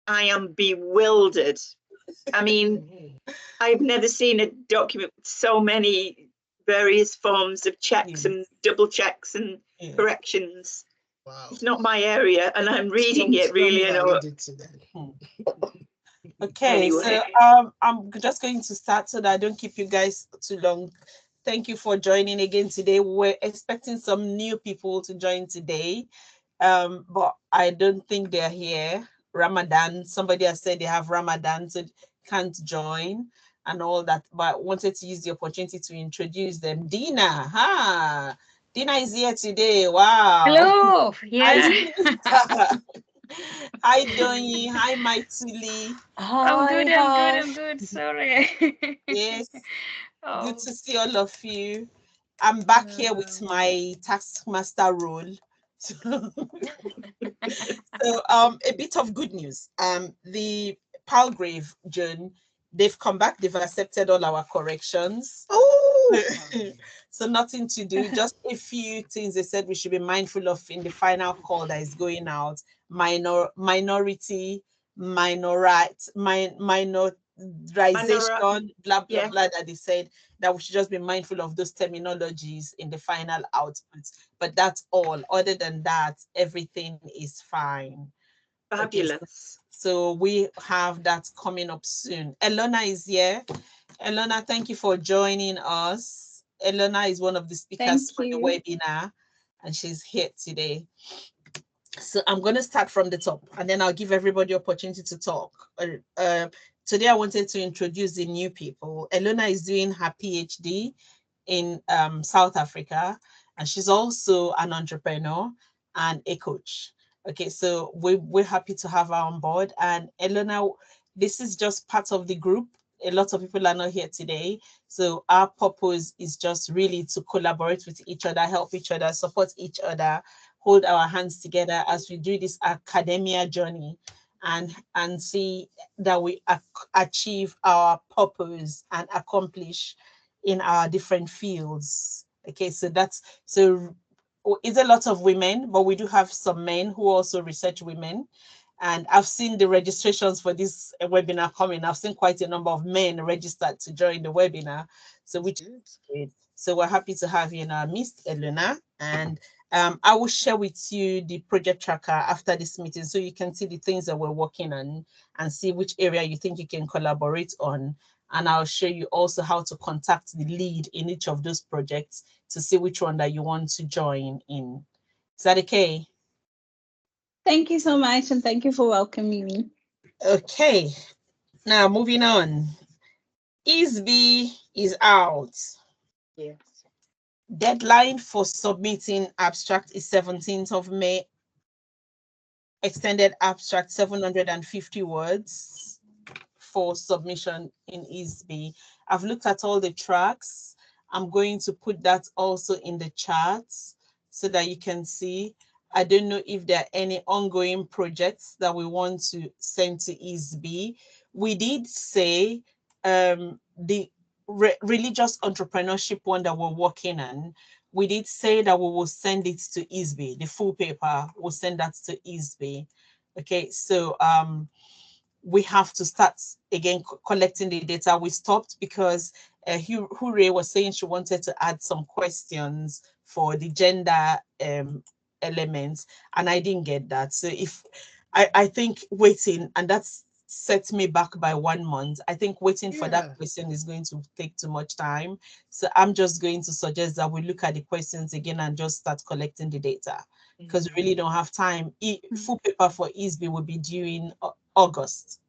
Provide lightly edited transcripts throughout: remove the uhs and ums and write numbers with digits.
I am bewildered. I mean, I've never seen a document with so many various forms of checks and double checks and corrections. Wow. It's not my area, and I'm reading it really. Okay, anyway. So I'm just going to start so that I don't keep you guys too long. Thank you for joining again today. We're expecting some new people to join today, but I don't think they're here. Ramadan, somebody has said they have Ramadan, so can't join and all that, but wanted to use the opportunity to introduce them. Dina, Dina is here today. Wow. Hello. Yeah. Hi, Donny. Hi, Maituli. I'm good. Sorry. Yes. Good to see all of you. I'm back here with my taskmaster role. So, a bit of good news. The Palgrave, John, they've come back. They've accepted all our corrections. Oh. So nothing to do. Just a few things they said we should be mindful of in the final call that is going out. Minorization, blah blah blah, that they said that we should just be mindful of those terminologies in the final outputs. But that's all. Other than that, everything is fine. Fabulous. Okay, so we have that coming up soon. Elona is here. Elona, thank you for joining us. Elona is one of the speakers for the webinar, and she's here today. So I'm going to start from the top, and then I'll give everybody opportunity to talk. Today, I wanted to introduce the new people. Elona is doing her PhD in South Africa, and she's also an entrepreneur and a coach. Okay, so we're happy to have her on board. And Elona, this is just part of the group. A lot of people are not here today. So our purpose is just really to collaborate with each other, help each other, support each other, hold our hands together as we do this academia journey and see that we achieve our purpose and accomplish in our different fields. Okay, so it's a lot of women, but we do have some men who also research women. And I've seen the registrations for this webinar coming. I've seen quite a number of men registered to join the webinar. So which is great. So we're happy to have you in our midst, Elena. And I will share with you the project tracker after this meeting so you can see the things that we're working on and see which area you think you can collaborate on. And I'll show you also how to contact the lead in each of those projects to see which one that you want to join in. Is that okay? Thank you so much, and thank you for welcoming me. Okay, now moving on. ISBE is out. Yes. Deadline for submitting abstract is 17th of May. Extended abstract 750 words for submission in ISBE. I've looked at all the tracks. I'm going to put that also in the charts so that you can see. I don't know if there are any ongoing projects that we want to send to ISBE. We did say the religious entrepreneurship one that we're working on, we did say that we will send it to ISBE, the full paper, we'll send that to ISBE. Okay, so we have to start again collecting the data. We stopped because Hure was saying she wanted to add some questions for the gender elements, and I didn't get that. So if I think waiting, and that's set me back by 1 month. I think waiting for that question is going to take too much time. So I'm just going to suggest that we look at the questions again and just start collecting the data because we really don't have time. Full paper for ISBE will be due in August.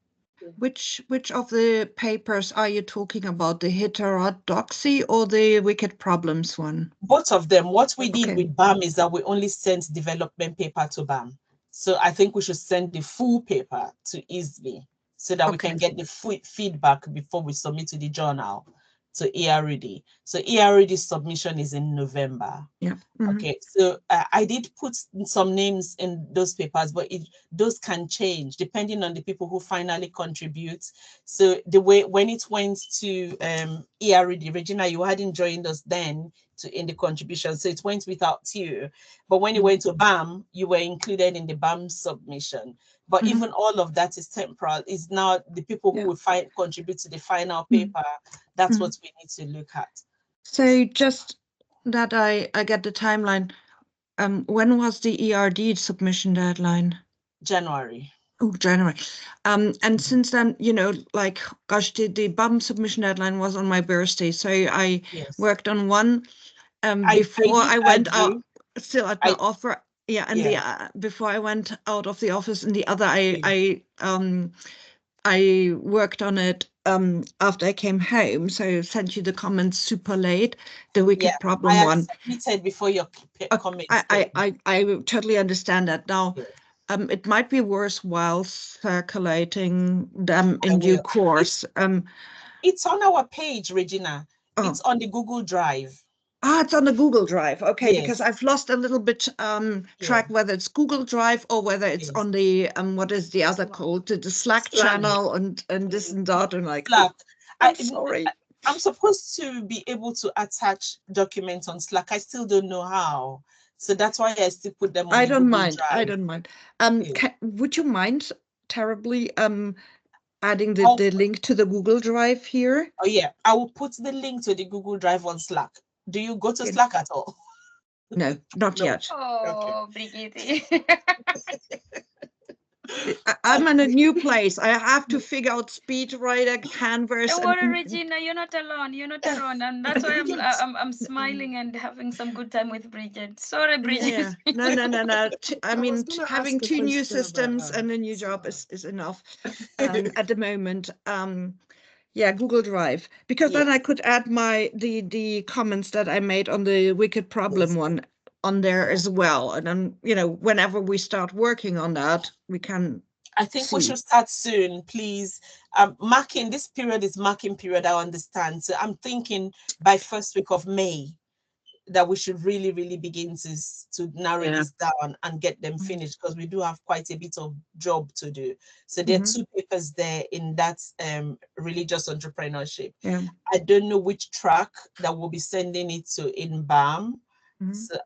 Which of the papers are you talking about? The heterodoxy or the wicked problems one? Both of them. What we did with BAM is that we only sent development paper to BAM. So I think we should send the full paper to ISBE so that we can get the feedback before we submit to the journal, to ERD. So ERD submission is in November. Yeah. Okay, so I did put some names in those papers, but those can change depending on the people who finally contribute. So the way when it went to ERD, Regina, you hadn't joined us then in the contribution. So it went without you. But when you went to BAM, you were included in the BAM submission. But even all of that is temporal. It's now the people who will contribute to the final paper. That's what we need to look at. So just that I get the timeline. When was the ERD submission deadline? January. Oh, January. And since then, you know, like, gosh, the BAM submission deadline was on my birthday. So I worked on one before I went out, still at the offer. Yeah, and the before I went out of the office, and the other I worked on it after I came home. So sent you the comments super late. The wicked problem one. I submitted before your comments. I totally understand that now. It might be worthwhile circulating them in due course. It's on our page, Regina. It's on the Google Drive. It's on the Google Drive. Okay, because I've lost a little bit track whether it's Google Drive or whether it's on the what is the other called, the Slack channel and this and that, and like Slack. I'm sorry. I'm supposed to be able to attach documents on Slack. I still don't know how. So that's why I still put them on I don't Google mind. Drive. I don't mind. Would you mind terribly adding the link to the Google Drive here? Oh yeah, I will put the link to the Google Drive on Slack. Do you go to Slack at all? No, not yet. Oh, Brigitte. I'm in a new place. I have to figure out SpeedWriter, Canvas. Don't worry, Regina, you're not alone. You're not alone, and that's why I'm smiling and having some good time with Bridget. Sorry, Bridget. Yeah. No. I mean, having two new systems and a new job is enough at the moment. Yeah, Google Drive, because then I could add the comments that I made on the wicked problem one on there as well. And then, you know, whenever we start working on that, we can. I think we should start soon, please. Marking, this period is marking period, I understand. So I'm thinking by first week of May that we should really begin to narrow this down and get them finished, because we do have quite a bit of job to do. So there are 2 papers there in that religious entrepreneurship. I don't know which track that we'll be sending it to in BAM. So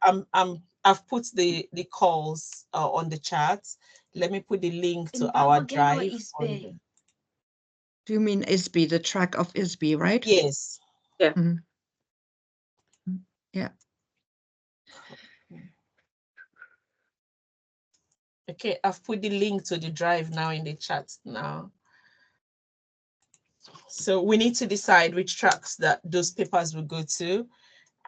I've put the calls on the chat. Let me put the link to our drive. Do you mean ISB, the track of ISB, right? Yes. Yeah. Yeah. Okay, I've put the link to the drive now in the chat now. So we need to decide which tracks that those papers will go to.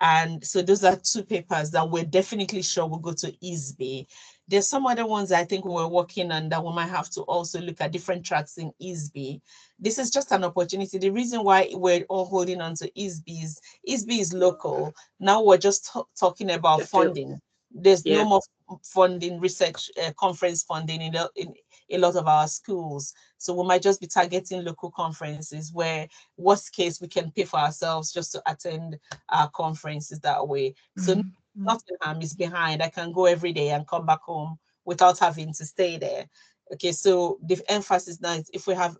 And so those are 2 papers that we're definitely sure will go to ISB. There's some other ones I think we're working on that we might have to also look at different tracks in ISB. This is just an opportunity. The reason why we're all holding on to ISB is local. Now we're just talking about funding. There's no more funding, research, conference funding in a lot of our schools. So we might just be targeting local conferences where, worst case, we can pay for ourselves just to attend our conferences that way. So Nottingham is behind. I can go every day and come back home without having to stay there. Okay, so the emphasis now is if we have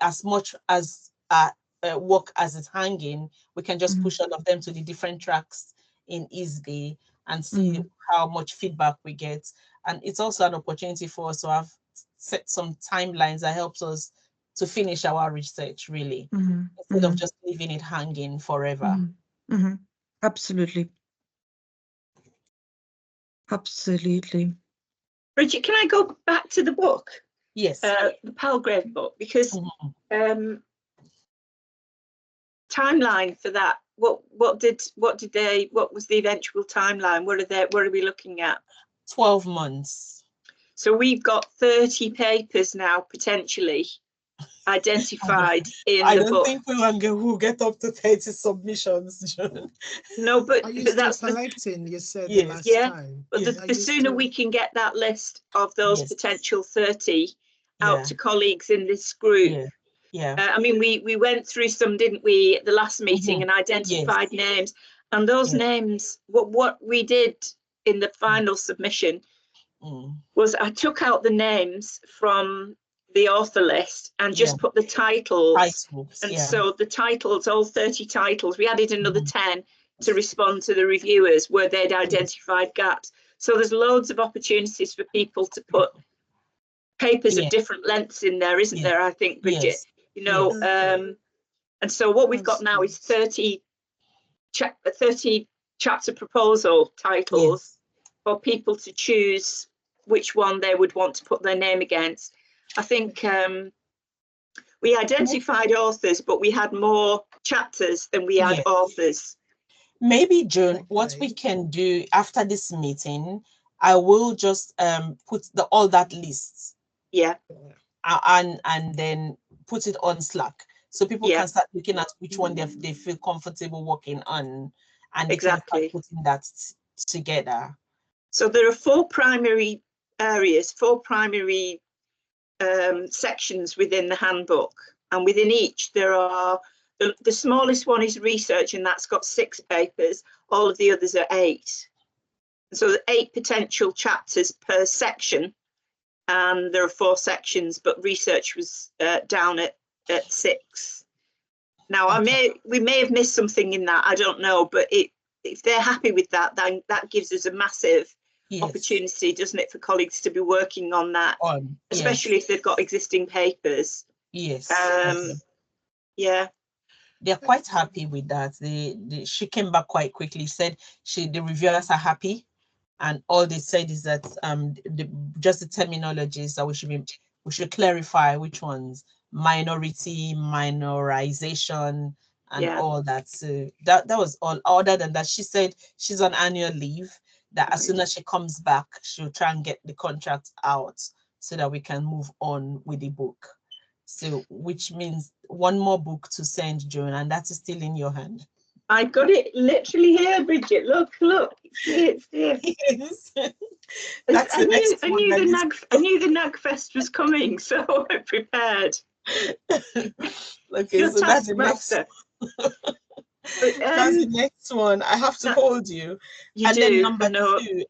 as much as work as is hanging, we can just push all of them to the different tracks in ISB and see how much feedback we get. And it's also an opportunity for us to have set some timelines that helps us to finish our research, really, instead of just leaving it hanging forever. Absolutely. Absolutely. Bridget, can I go back to the book? Yes. The Palgrave book, because timeline for that. What was the eventual timeline? What are we looking at? 12 months. So we've got 30 papers now potentially identified in the book. I don't think we'll get up to 30 submissions. No, but are you still selecting? You said last time. But the sooner we can get that list of those potential 30 out to colleagues in this group. I mean, we went through some, didn't we, at the last meeting, and identified names. And those names, what we did in the final submission was I took out the names from the author list and just put the titles. And so the titles, all 30 titles, we added another 10 to respond to the reviewers where they'd identified gaps. So there's loads of opportunities for people to put papers of different lengths in there, isn't there? I think, Bridget, you know, and so what we've got now is 30 chapter proposal titles for people to choose which one they would want to put their name against. I think we identified authors, but we had more chapters than we had authors. Maybe, June, what we can do after this meeting, I will just put all that list. Yeah. And then put it on Slack, so people can start looking at which one they feel comfortable working on, and they can start putting that together. So there are 4 primary areas, 4 primary sections within the handbook, and within each there are the smallest one is research, and that's got 6 papers. All of the others are 8. So there are 8 potential chapters per section, and there are 4 sections, but research was down at 6. Now we may have missed something in that, I don't know, but if they're happy with that, then that gives us a massive opportunity, doesn't it, for colleagues to be working on that, especially if they've got existing papers. They're quite happy with that. She came back quite quickly, said the reviewers are happy, and all they said is that just the terminologies that we should clarify which ones, minority, minorization, and all that. So that was all. Other than that, she said she's on annual leave, that as soon as she comes back, she'll try and get the contract out so that we can move on with the book. So which means one more book to send, Joan, and that is still in your hand. I got it literally here, Bridget. Look, it's here. I knew the NAGFest was coming, so I prepared. Okay, so that's the next. That's the next one. I have to hold you. Then number 2,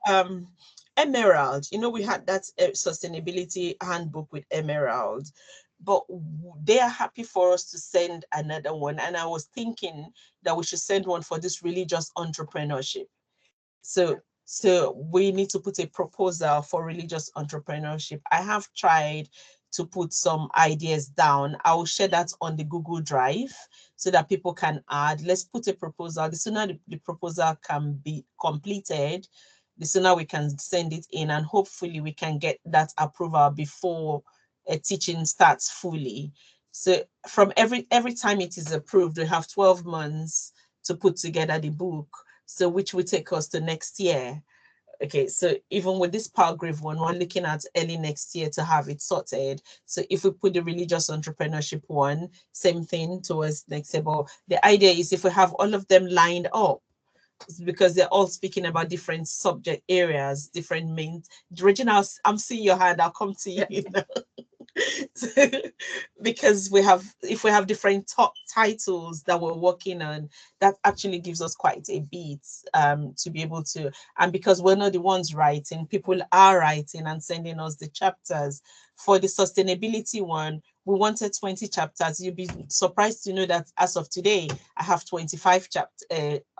Emerald. You know, we had that sustainability handbook with Emerald, but they are happy for us to send another one. And I was thinking that we should send one for this religious entrepreneurship. So we need to put a proposal for religious entrepreneurship. I have tried to put some ideas down. I will share that on the Google Drive so that people can add. Let's put a proposal. The sooner the proposal can be completed, the sooner we can send it in, and hopefully we can get that approval before teaching starts fully. So from every time it is approved, we have 12 months to put together the book, so which will take us to next year. Okay, so even with this paragraph one, we're looking at early next year to have it sorted. So if we put the religious entrepreneurship one, same thing towards next year. But the idea is if we have all of them lined up, because they're all speaking about different subject areas, different main. Regina, I'm seeing your hand. I'll come to you now. Because if we have different top titles that we're working on, that actually gives us quite a bit to be able to, and because we're not the ones writing, people are writing and sending us the chapters. For the sustainability one, we wanted 20 chapters. You'll be surprised to know that as of today, I have 25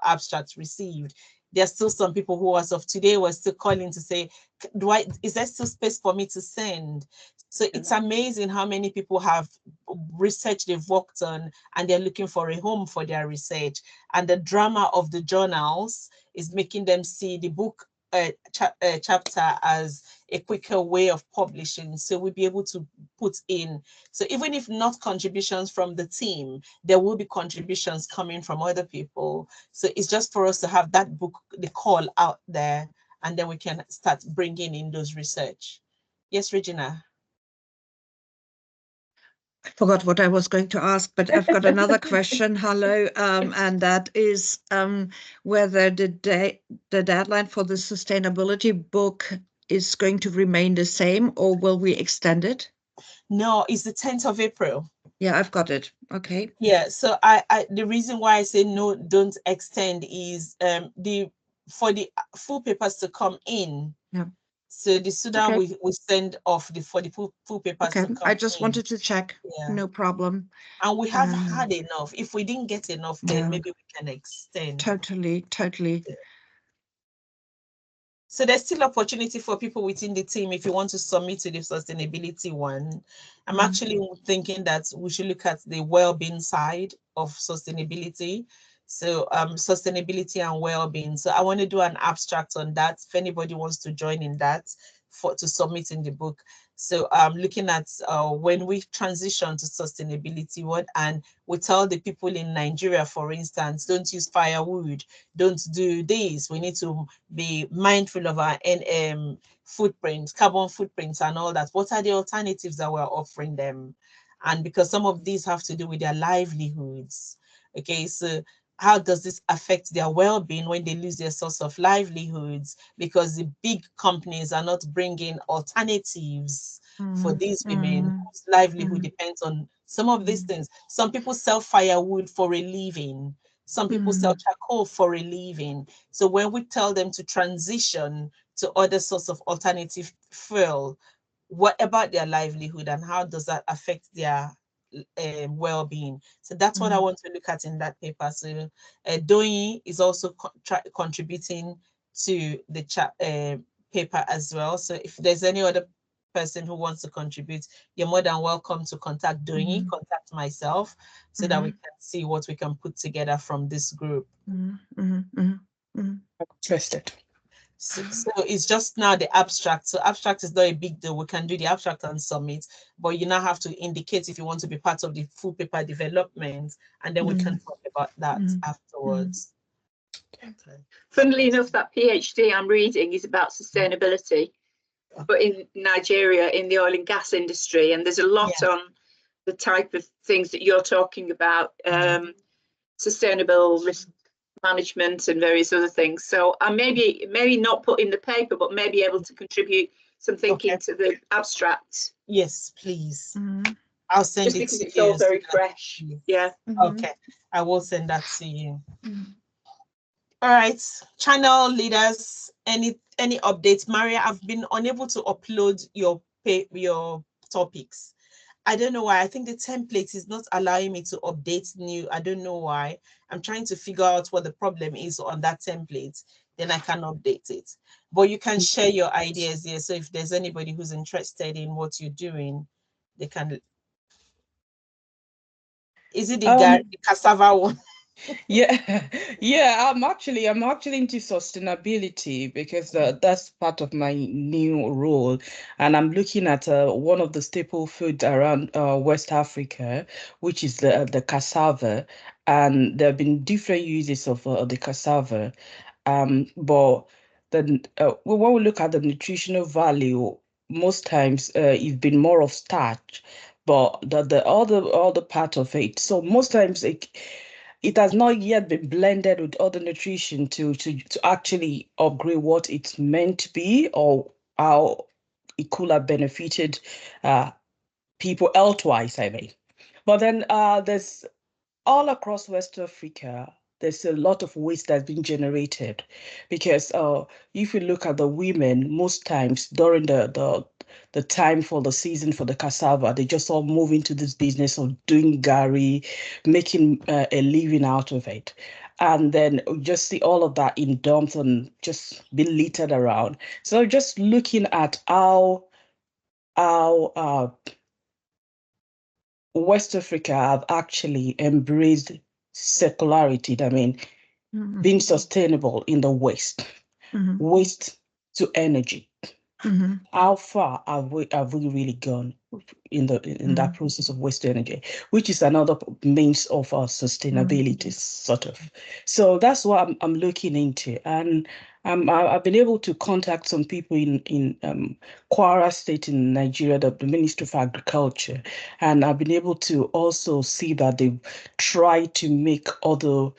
abstracts received. There's still some people who, as of today, were still calling to say, is there still space for me to send? So it's amazing how many people have research they've worked on and they're looking for a home for their research. And the drama of the journals is making them see the book chapter as a quicker way of publishing. So we'll be able to put in. So even if not contributions from the team, there will be contributions coming from other people. So it's just for us to have that book, the call out there, and then we can start bringing in those research. Yes, Regina. I forgot what I was going to ask, but I've got another question. Hello, and that is whether the deadline for the sustainability book is going to remain the same, or will we extend it? No, it's the 10th of April. Yeah, I've got it. Okay. Yeah, so I the reason why I say no, don't extend is for the full papers to come in. Yeah. So the Sudan, we send off for the full papers to come I just in. wanted to check. Yeah. No problem. And we have had enough. If we didn't get enough, then maybe we can extend. Totally. Yeah. So there's still opportunity for people within the team if you want to submit to the sustainability one. I'm actually thinking that we should look at the well-being side of sustainability. So sustainability and well-being. So I want to do an abstract on that if anybody wants to join in that to submit in the book. So looking at when we transition to sustainability, and we tell the people in Nigeria, for instance, don't use firewood, don't do this. We need to be mindful of our footprints, carbon footprints and all that. What are the alternatives that we're offering them? And because some of these have to do with their livelihoods. Okay, so how does this affect their well-being when they lose their source of livelihoods? Because the big companies are not bringing alternatives for these women whose livelihood depends on some of these things. Some people sell firewood for a living. Some people sell charcoal for a living. So when we tell them to transition to other sorts of alternative fuel, what about their livelihood and how does that affect their well-being? So that's what I want to look at in that paper. So Doyin is also contributing to the paper as well. So if there's any other person who wants to contribute, you're more than welcome to contact Doyin, contact myself, so that we can see what we can put together from this group. Interested. So it's just now the abstract. So abstract is not a big deal. We can do the abstract and submit, but you now have to indicate if you want to be part of the full paper development, and then we can talk about that afterwards. Okay. Funnily enough, that PhD I'm reading is about sustainability, but in Nigeria, in the oil and gas industry, and there's a lot on the type of things that you're talking about, sustainable risk management and various other things. So I maybe not put in the paper, but maybe able to contribute some thinking to the abstract. Yes, please. I'll send just it because to it's you. all very fresh. Yeah. Okay, I will send that to you. All right, channel leaders, any updates? Maria, I've been unable to upload your topics. I don't know why. I think the template is not allowing me to update new. I don't know why. I'm trying to figure out what the problem is on that template. Then I can update it. But you can share your ideas here. So if there's anybody who's interested in what you're doing, they can. Is it the cassava one? Yeah, I'm actually into sustainability because that's part of my new role, and I'm looking at one of the staple foods around West Africa, which is the cassava, and there have been different uses of the cassava, but then when we look at the nutritional value, most times it's been more of starch, but the other part of it. So most times it has not yet been blended with other nutrition to actually upgrade what it's meant to be or how it could have benefited people health-wise, I mean. But then there's all across West Africa, there's a lot of waste that's been generated because if you look at the women, most times during the time for the season for the cassava, they just all move into this business of doing gari, making a living out of it. And then just see all of that in dumps and just be littered around. So just looking at how West Africa have actually embraced circularity. I mean, being sustainable in the waste, waste to energy. How far have we really gone in that process of waste to energy, which is another means of our sustainability, sort of. So that's what I'm looking into, and I've been able to contact some people in Kwara State in Nigeria, the Ministry of Agriculture, and I've been able to also see that they've tried to make other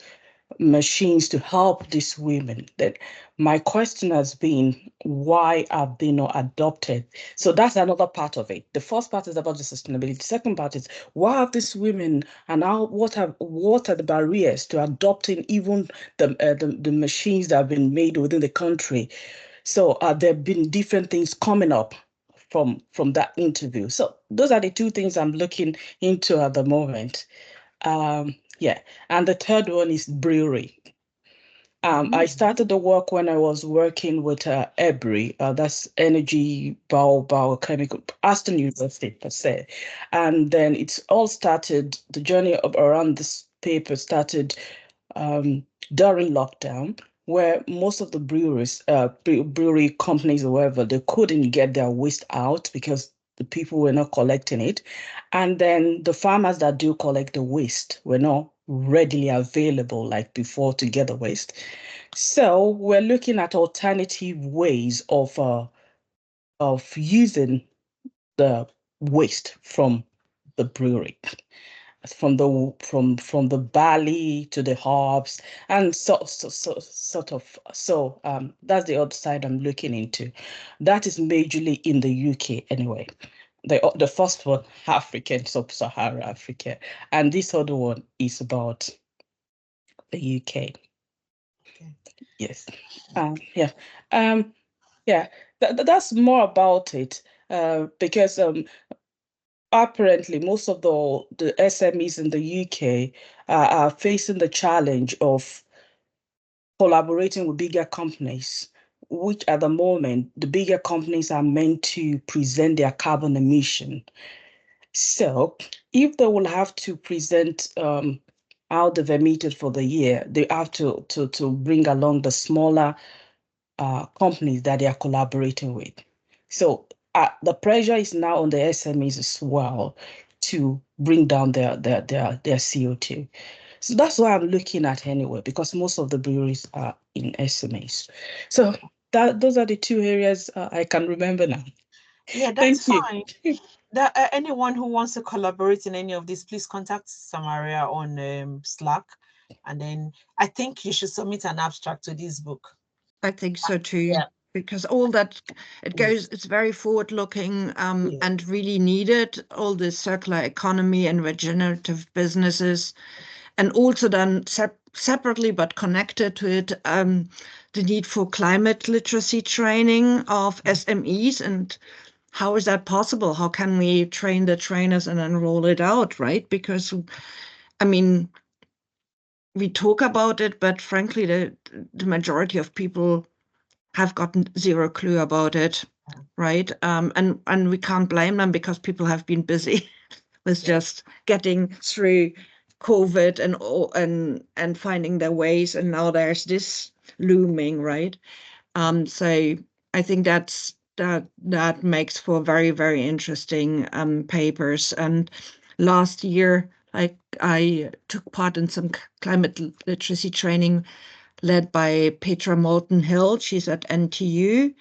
machines to help these women. That my question has been, why have they not adopted? So that's another part of it. The first part is about the sustainability. The second part is, why have these women and what are the barriers to adopting even the machines that have been made within the country So there have been different things coming up from that interview. So those are the two things I'm looking into at the moment. Yeah, and the third one is brewery. I started the work when I was working with EBRI, that's Energy Biochemical, Aston University per se. And then it's all started, the journey around this paper started during lockdown, where most of the breweries, brewery companies or whatever, they couldn't get their waste out because the people were not collecting it. And then the farmers that do collect the waste were not readily available like before to get the waste. So we're looking at alternative ways of using the waste from the brewery, from the barley to the hops, and that's the other side I'm looking into. That is majorly in the UK anyway. The first one, African, sub-Saharan Africa, and this other one is about the UK. Okay. Yes. Yeah. That's more about it. Because apparently most of the SMEs in the UK are facing the challenge of collaborating with bigger companies, which at the moment the bigger companies are meant to present their carbon emission. So if they will have to present how they've emitted for the year, they have to bring along the smaller companies that they are collaborating with. So the pressure is now on the SMEs as well to bring down their CO2. So that's what I'm looking at anyway, because most of the breweries are in SMEs. So those are the two areas I can remember now. Yeah, that's fine. Anyone who wants to collaborate in any of this, please contact Samaria on Slack. And then I think you should submit an abstract to this book. I think so too, because all that, it's very forward looking and really needed, all the circular economy and regenerative businesses, and also then separately but connected to it, the need for climate literacy training of SMEs, and how is that possible? How can we train the trainers and then roll it out, right? Because, I mean, we talk about it, but frankly, the majority of people have gotten zero clue about it, right? And we can't blame them because people have been busy with just getting through COVID and finding their ways, and now there's this looming, right? So I think that makes for very, very interesting papers. And last year, I took part in some climate literacy training led by Petra Moulton-Hill. She's at NTU,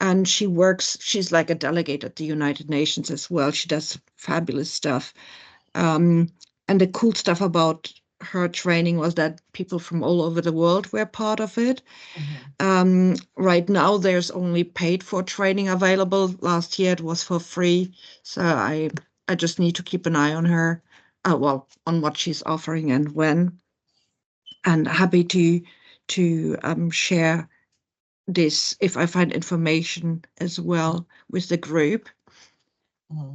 and she's like a delegate at the United Nations as well. She does fabulous stuff. And the cool stuff about her training was that people from all over the world were part of it. Right now, there's only paid for training available. Last year, it was for free. So I just need to keep an eye on her, on what she's offering and when. And happy to share this if I find information as well with the group.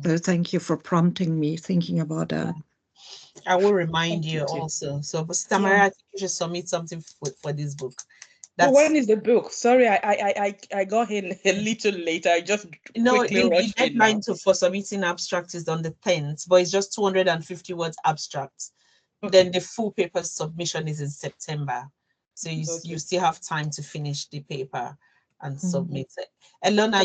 So thank you for prompting me thinking about that. I will remind you also. So, Tamara, I think you should submit something for this book. When is the book? Sorry, I got in a little later. I just the deadline for submitting abstract is on the 10th, but it's just 250 words abstract. Okay. Then the full paper submission is in September. So you still have time to finish the paper and submit it. Elona,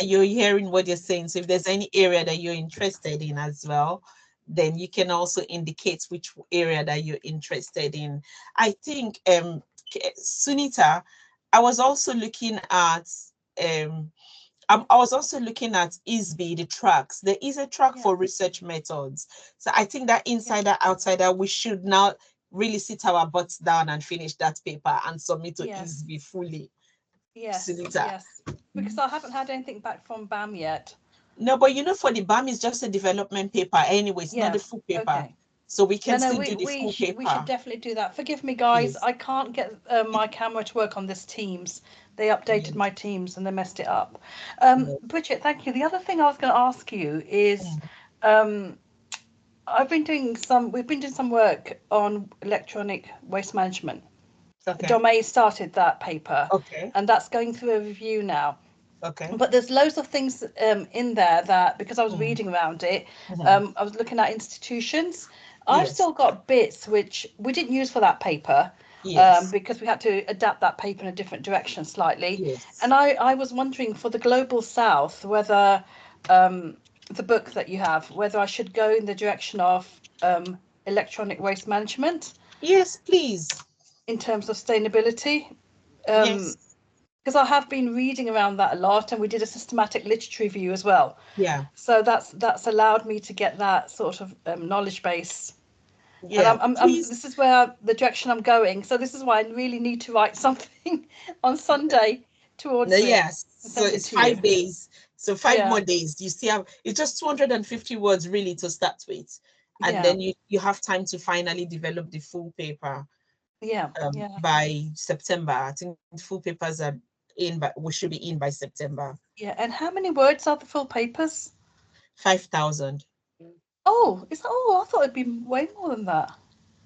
you're hearing what you're saying. So if there's any area that you're interested in as well, then you can also indicate which area that you're interested in. I think, Sunita, I was also looking at ISBE, the tracks. There is a track for research methods. So I think that insider, outsider, we should now really sit our butts down and finish that paper and submit to ISBE fully. Yes, Sunita. yes, because I haven't had anything back from BAM yet. No, but for the BAM, it's just a development paper anyway. It's not the full paper. Okay. so we can No, still do the full we should paper. definitely do that. Forgive me, guys. Yes. I can't get my camera to work on this Teams. They updated my Teams and they messed it up. Bridget, thank you. The other thing I was going to ask you is, we've been doing some work on electronic waste management. Okay. Domain started that paper. Okay. And that's going through a review now. Okay. But there's loads of things in there that, because I was reading around it, I was looking at institutions. I've still got bits which we didn't use for that paper, because we had to adapt that paper in a different direction slightly. Yes. And I was wondering for the Global South whether the book that you have, whether I should go in the direction of electronic waste management. Yes, please. In terms of sustainability. Yes. Because I have been reading around that a lot, and we did a systematic literature review as well. Yeah. So that's allowed me to get that sort of knowledge base. Yeah. And this is where the direction I'm going. So this is why I really need to write something on Sunday towards it. Yes. So it's 5 days. So 5 more days. You see how it's just 250 words really to start with. And then you have time to finally develop the full paper. By September. I think the full papers are in, but we should be in by September. Yeah. And how many words are the full papers? 5,000. Oh, is that? Oh, I thought it'd be way more than that.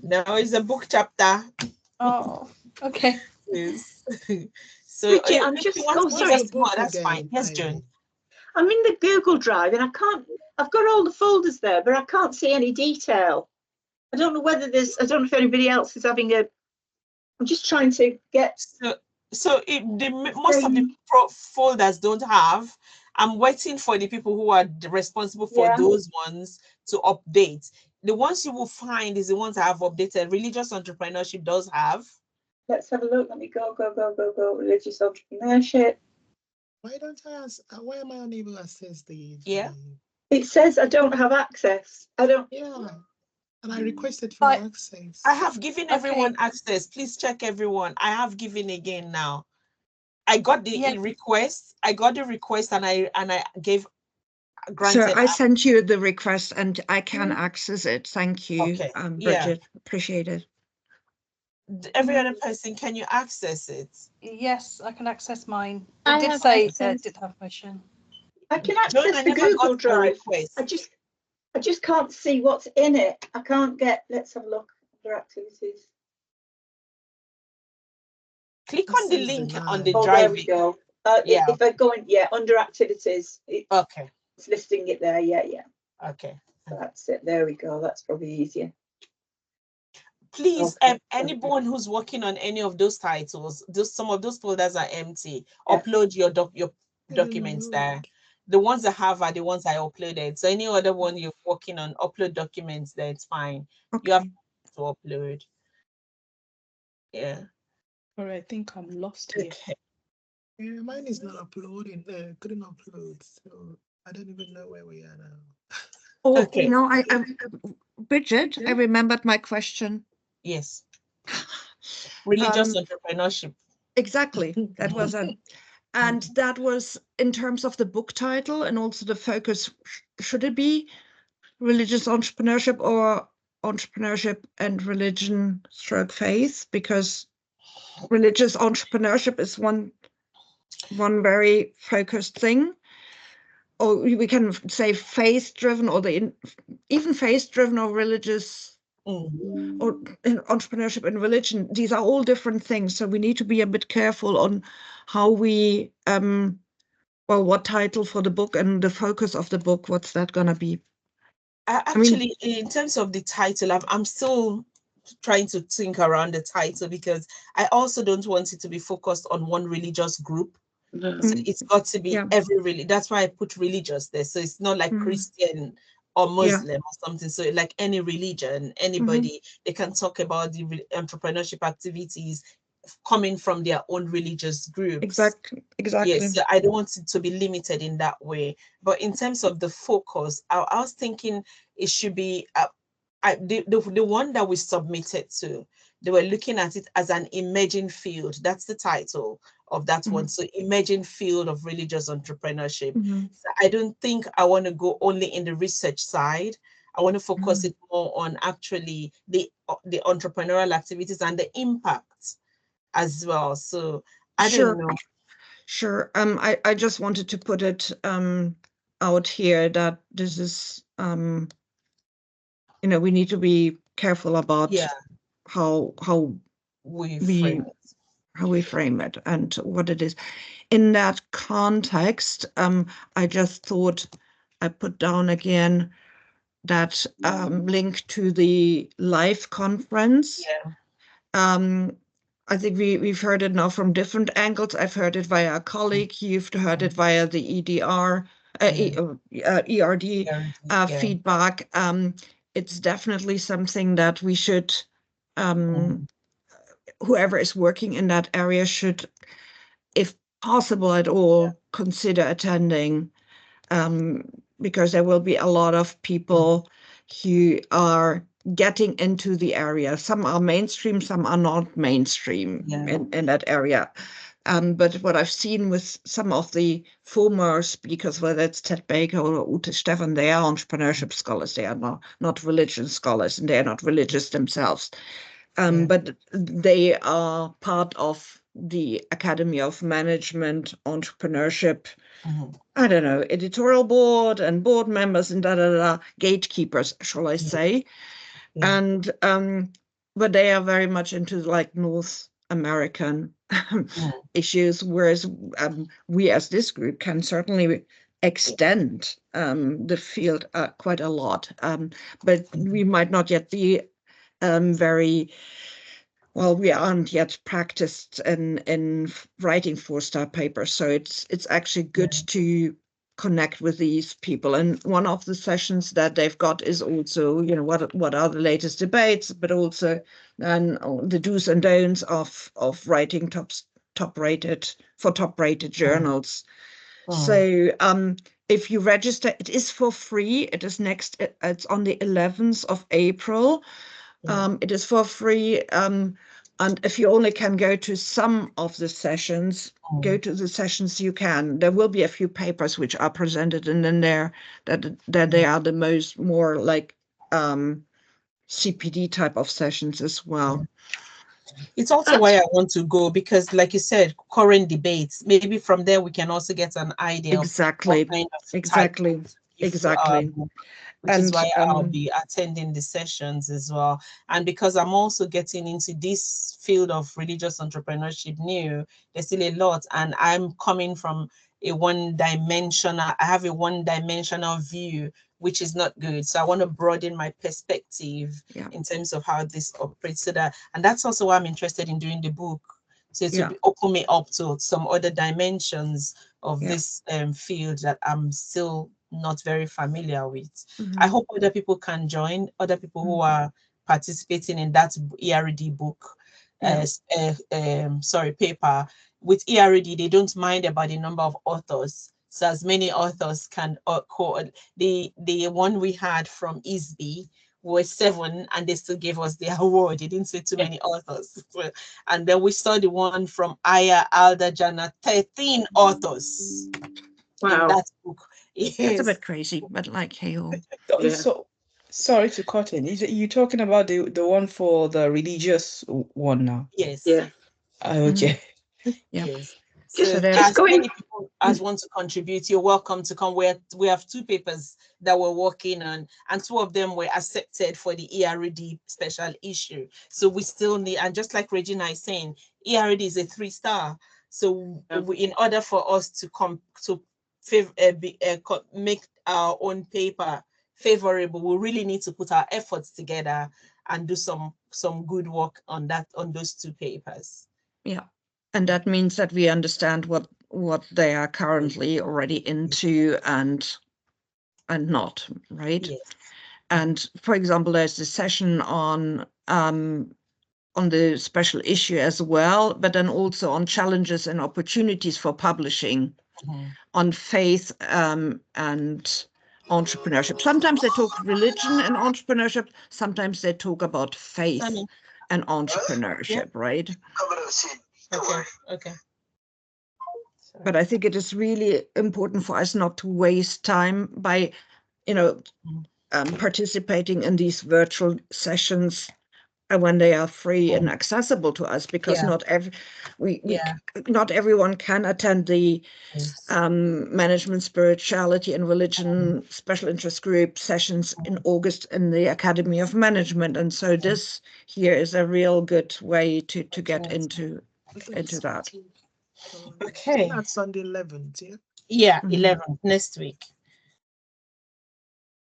No, it's a book chapter. Oh, okay. Yes. So Bridget, I'm just that's fine. Yes, Joan. I'm in the Google Drive and I've got all the folders there, but I can't see any detail. I don't know whether I don't know if anybody else is having I'm just trying to get. Most of the folders don't have. I'm waiting for the people who are responsible for those ones to update. The ones you will find is the ones I have updated. Religious entrepreneurship does have. Let's have a look. Let me go. Religious entrepreneurship. Why don't I ask? Why am I unable to access the? It says I don't have access. I don't. Yeah. And I requested for access. I have given everyone access. Please check everyone. I have given again now. I got the request. I got the request and I gave granted. So I sent you the request and I can access it. Thank you, Bridget. Appreciate it. Every other person, can you access it? Yes, I can access mine. It did say it did have permission. I can access the Google Drive. I just can't see what's in it. I can't get. Let's have a look under activities. Click on the link on the drive. There we go. If I go in, under activities. It's listing it there. Yeah. Okay. That's it. There we go. That's probably easier. Please, anyone who's working on any of those titles, some of those folders are empty. Upload your documents there. The ones I have are the ones I uploaded. So any other one you're working on, upload documents there, it's fine. You have to upload. Yeah. All right, I think I'm lost here. Okay. Yeah, mine is not uploading. Couldn't upload, so I don't even know where we are now. Oh, okay. No, Bridget, I remembered my question. Yes. Religious entrepreneurship. Exactly. That was and that was in terms of the book title and also the focus. Should it be religious entrepreneurship or entrepreneurship and religion / faith? Because religious entrepreneurship is one very focused thing. Or we can say faith-driven, or even faith-driven or religious, or entrepreneurship and religion. These are all different things, so we need to be a bit careful on how we, what title for the book and the focus of the book. What's that gonna be? Actually, in terms of the title, I'm still trying to think around the title because I also don't want it to be focused on one religious group. So it's got to be every that's why I put religious there. So it's not like Christian or Muslim or something. So like any religion, anybody, they can talk about the entrepreneurship activities coming from their own religious groups. Exactly. Yes, so I don't want it to be limited in that way. But in terms of the focus, I was thinking it should be the one that we submitted to. They were looking at it as an emerging field. That's the title of that one. So emerging field of religious entrepreneurship. So I don't think I want to go only in the research side. I want to focus it more on actually the entrepreneurial activities and the impact as well. So I don't know. Sure. I just wanted to put it out here that this is we need to be careful about how we frame it and what it is. In that context, I just thought I put down again that link to the live conference. I think we've heard it now from different angles. I've heard it via a colleague. You've heard it via the ERD feedback. It's definitely something that we should, whoever is working in that area should, if possible at all, consider attending, because there will be a lot of people who are getting into the area. Some are mainstream, some are not mainstream in that area. But what I've seen with some of the former speakers, whether it's Ted Baker or Ute Stephan, they are entrepreneurship scholars. They are not religion scholars, and they are not religious themselves. But they are part of the Academy of Management, Entrepreneurship, I don't know, editorial board and board members and gatekeepers, shall I say. And but they are very much into like North American issues, whereas we as this group can certainly extend the field quite a lot, but we might not yet be very well. We aren't yet practiced in writing 4-star papers, so it's actually good to connect with these people. And one of the sessions that they've got is also, what are the latest debates, but also the do's and don'ts of writing top-rated journals. So if you register, it is for free. It is it's on the 11th of April. It is for free. And if you only can go to some of the sessions, go to the sessions you can. There will be a few papers which are presented, and then that they are the more like CPD type of sessions as well. It's also why I want to go, because like you said, current debates, maybe from there we can also get an idea exactly of what kind of exactly which is why I'll be attending the sessions as well. And because I'm also getting into this field of religious entrepreneurship new, there's still a lot, and I'm coming from I have a one-dimensional view, which is not good. So I want to broaden my perspective in terms of how this operates. And that's also why I'm interested in doing the book. So to open me up to some other dimensions of this field that I'm still not very familiar with. I hope other people can join, other people who are participating in that ERD book, paper. With ERD, they don't mind about the number of authors. So as many authors can the one we had from ISB was 7, and they still gave us the award. They didn't say too many authors. And then we saw the one from Aya Al-Dajjana, 13 authors in that book. It's a bit crazy, but like, hey, So sorry to cut in. You're talking about the one for the religious one now? Yes. Okay. Yes. So as many people as want to contribute, you're welcome to come. We have 2 papers that we're working on, and 2 of them were accepted for the ERD special issue. So we still need, and just like Regina is saying, ERD is a 3-star. So in order for us to make our own paper favorable, we really need to put our efforts together and do some good work on those 2 papers. And that means that we understand what they are currently already into and not, right? Yes. And for example, there's a session on the special issue as well, but then also on challenges and opportunities for publishing, on faith and entrepreneurship. Sometimes they talk religion and entrepreneurship. Sometimes they talk about faith and entrepreneurship, right? Okay. But I think it is really important for us not to waste time by, participating in these virtual sessions when they are free and accessible to us, because not everyone can attend the management, spirituality and religion special interest group sessions in August in the Academy of Management, and so this here is a real good way to get into that. Okay, that's on the 11th. Yeah, 11th next week.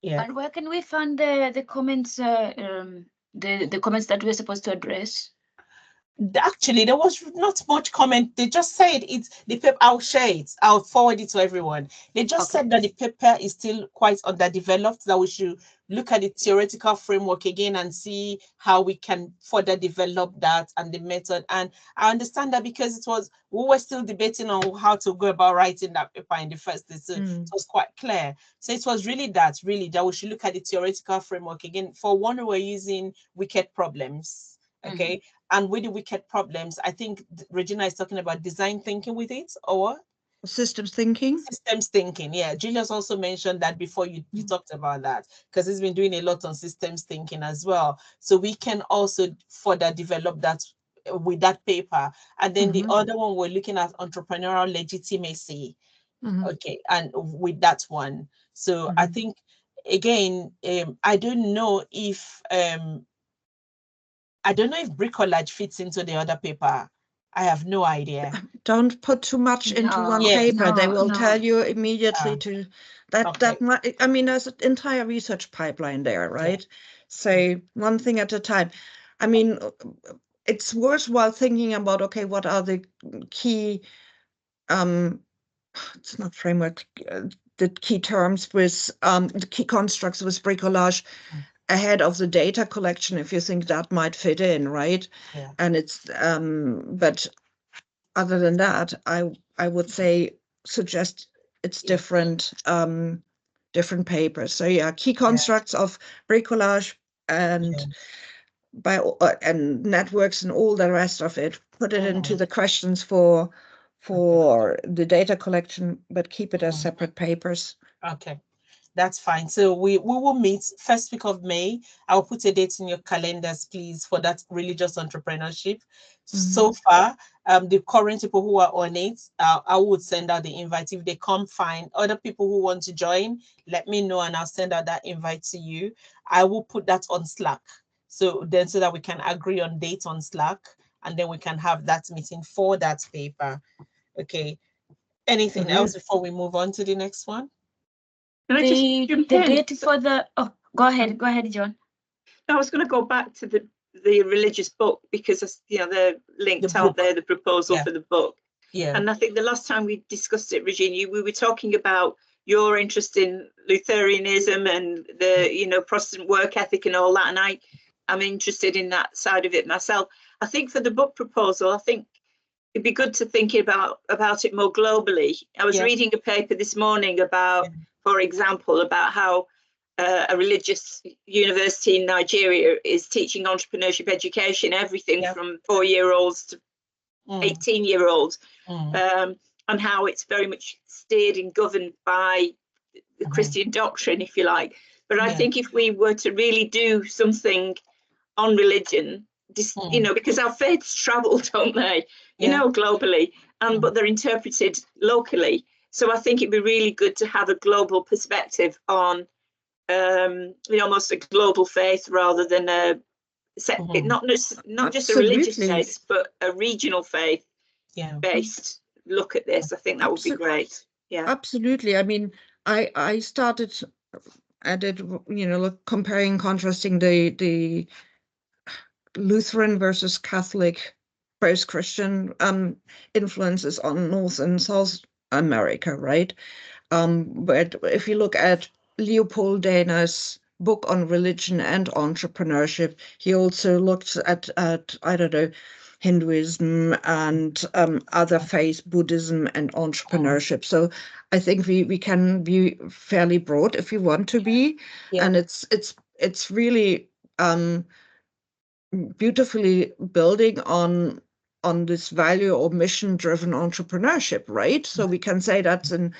Yeah. And where can we find the comments? The comments that we're supposed to address? Actually, there was not much comment. They just said it's the paper. I'll share it. I'll forward it to everyone. They just said that the paper is still quite underdeveloped, that we should look at the theoretical framework again and see how we can further develop that and the method. And I understand that because we were still debating on how to go about writing that paper in the first place. So it was quite clear. So it was really that we should look at the theoretical framework again. For one, we're using wicked problems. Okay. And with the wicked problems, I think Regina is talking about design thinking with it, or systems thinking. Systems thinking, yeah. Julius also mentioned that before. You talked about that because he's been doing a lot on systems thinking as well. So we can also further develop that with that paper. And then the other one, we're looking at entrepreneurial legitimacy. Okay, and with that one. So I think again, I don't know if bricolage fits into the other paper. I have no idea. Don't put too much into one paper. They will tell you immediately to that. That might, I mean, there's an entire research pipeline there, right? So one thing at a time. I mean, it's worthwhile thinking about, okay, what are the key, it's not framework, the key terms with the key constructs with bricolage ahead of the data collection, if you think that might fit in, right? And it's but other than that, I would suggest it's different papers. So yeah, key constructs of bricolage and and networks and all the rest of it. Put it into the questions for the data collection, but keep it as separate papers. Okay. That's fine. So we will meet first week of May. I'll put a date in your calendars, please, for that religious entrepreneurship. So far, the current people who are on it, I would send out the invite. If they come, fine. Other people who want to join, let me know and I'll send out that invite to you. I will put that on Slack. So that we can agree on dates on Slack, and then we can have that meeting for that paper. Okay. Anything else before we move on to the next one? The date for the go ahead, John. I was going to go back to the religious book because they're linked out there, the proposal for the book. And I think the last time we discussed it, Regina, we were talking about your interest in Lutheranism and the Protestant work ethic and all that, and I'm interested in that side of it myself. I think for the book proposal, I think it'd be good to think about it more globally. I was reading a paper this morning about, for example, about how a religious university in Nigeria is teaching entrepreneurship education, everything from 4-year-olds to 18-year-olds, and how it's very much steered and governed by the Christian doctrine, if you like. But I think if we were to really do something on religion, because our faiths travel, don't they? Globally, but they're interpreted locally. So I think it'd be really good to have a global perspective on, almost a global faith rather than not just a religious faith, but a regional faith based look at this. I think that would be great. Yeah, absolutely. I mean, I did, comparing, contrasting the Lutheran versus Catholic post-Christian influences on North and South America, right? But if you look at Leopold Dana's book on religion and entrepreneurship, he also looked at I don't know, Hinduism and other faiths, Buddhism and entrepreneurship. So I think we can be fairly broad if you want to be, and it's really beautifully building on on this value or mission-driven entrepreneurship, right? So we can say that's an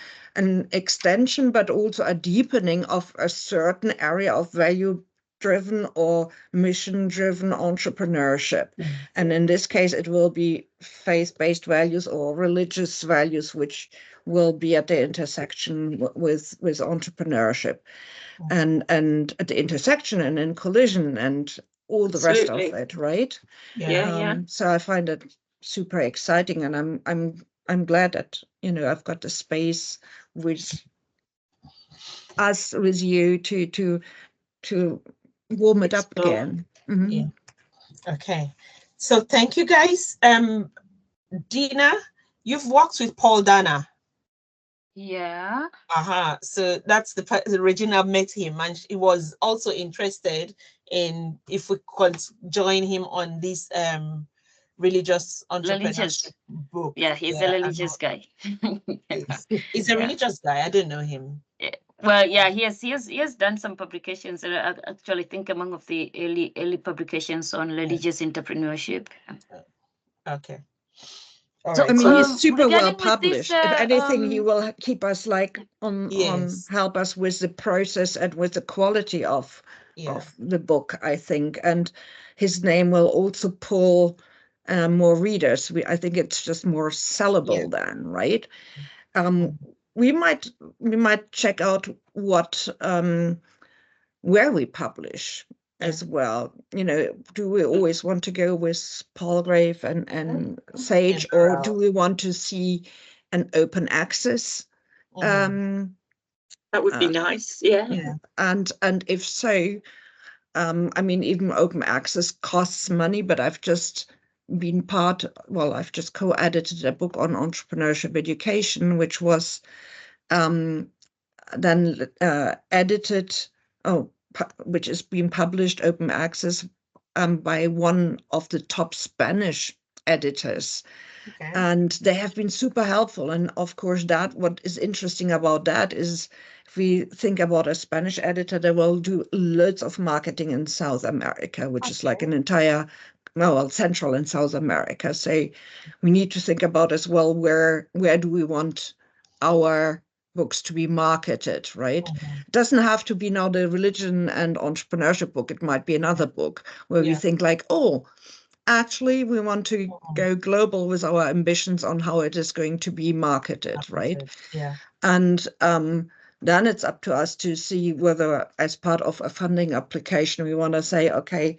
extension, but also a deepening of a certain area of value-driven or mission-driven entrepreneurship. And in this case, it will be faith-based values or religious values, which will be at the intersection with entrepreneurship, and at the intersection and in collision and all the rest of it, right? So I find it super exciting, and I'm glad that, you know, I've got the space with us, with you, to warm it up again. Okay, so thank you guys. Dina, you've worked with Paul Dana. Yeah. So that's the Regina met him, and he was also interested in if we could join him on this religious entrepreneurship book. Yeah, he's a religious guy. He's a religious guy. I don't know him. Well, yeah, he has done some publications. I actually think among of the early publications on religious entrepreneurship. Okay. So, I mean, he's super well published. If anything, he will keep us like on help us with the process and with the quality of the book, I think. And his name will also pull more readers. I think it's just more sellable then, right? We might check out what where we publish as well. You know, do we always want to go with Palgrave and Sage, or do we want to see an open access? That would be nice, And if so, I mean, even open access costs money, but I've just been I've just co-edited a book on entrepreneurship education, which was then edited, which is being published open access by one of the top Spanish editors. And they have been super helpful. And of course, what is interesting about that is, if we think about a Spanish editor, they will do loads of marketing in South America, which is like an entire, Central and South America. So we need to think about as well, where do we want our books to be marketed, right? It doesn't have to be now the religion and entrepreneurship book. It might be another book where we think like, actually, we want to go global with our ambitions on how it is going to be marketed, right? And then it's up to us to see whether, as part of a funding application, we want to say, okay,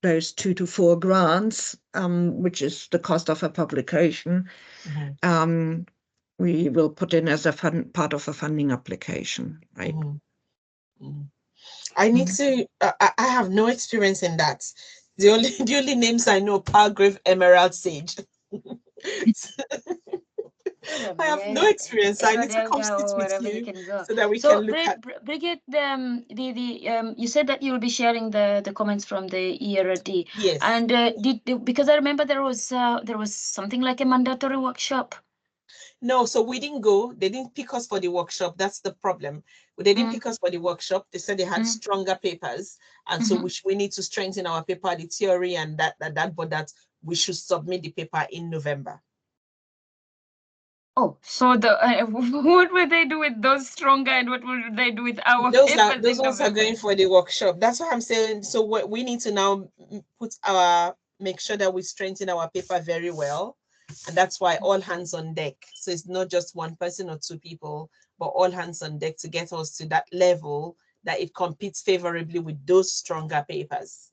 those 2 to 4 grants, which is the cost of a publication, we will put in as a part of a funding application, right? I need to. I have no experience in that. The only names I know: Palgrave, Emerald, Sage. I have no experience. I need to come sit with you so that we can look at. Brigitte, you said that you will be sharing the comments from the ERD. Yes. And because I remember there was something like a mandatory workshop. No, so we didn't go. They didn't pick us for the workshop. That's the problem. They didn't pick us for the workshop. They said they had stronger papers, and so we need to strengthen our paper, the theory, and that, but that we should submit the paper in November. Oh, so what will they do with those stronger, and what will they do with our papers? Those ones are going for the workshop. That's what I'm saying. So we need to now make sure that we strengthen our paper very well. And that's why all hands on deck. So it's not just one person or 2 people, but all hands on deck to get us to that level that it competes favorably with those stronger papers.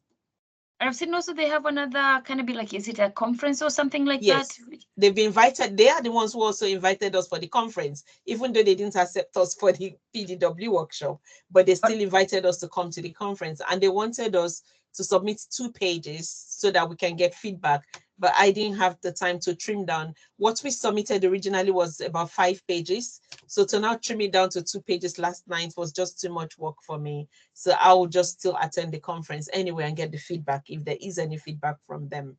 I've seen also they have another kind of like, is it a conference or something like that? They've been invited. They are the ones who also invited us for the conference, even though they didn't accept us for the PDW workshop, but they still invited us to come to the conference, and they wanted us to submit 2 pages so that we can get feedback. But I didn't have the time to trim down. What we submitted originally was about 5 pages. So to now trim it down to 2 pages last night was just too much work for me. So I will just still attend the conference anyway and get the feedback if there is any feedback from them.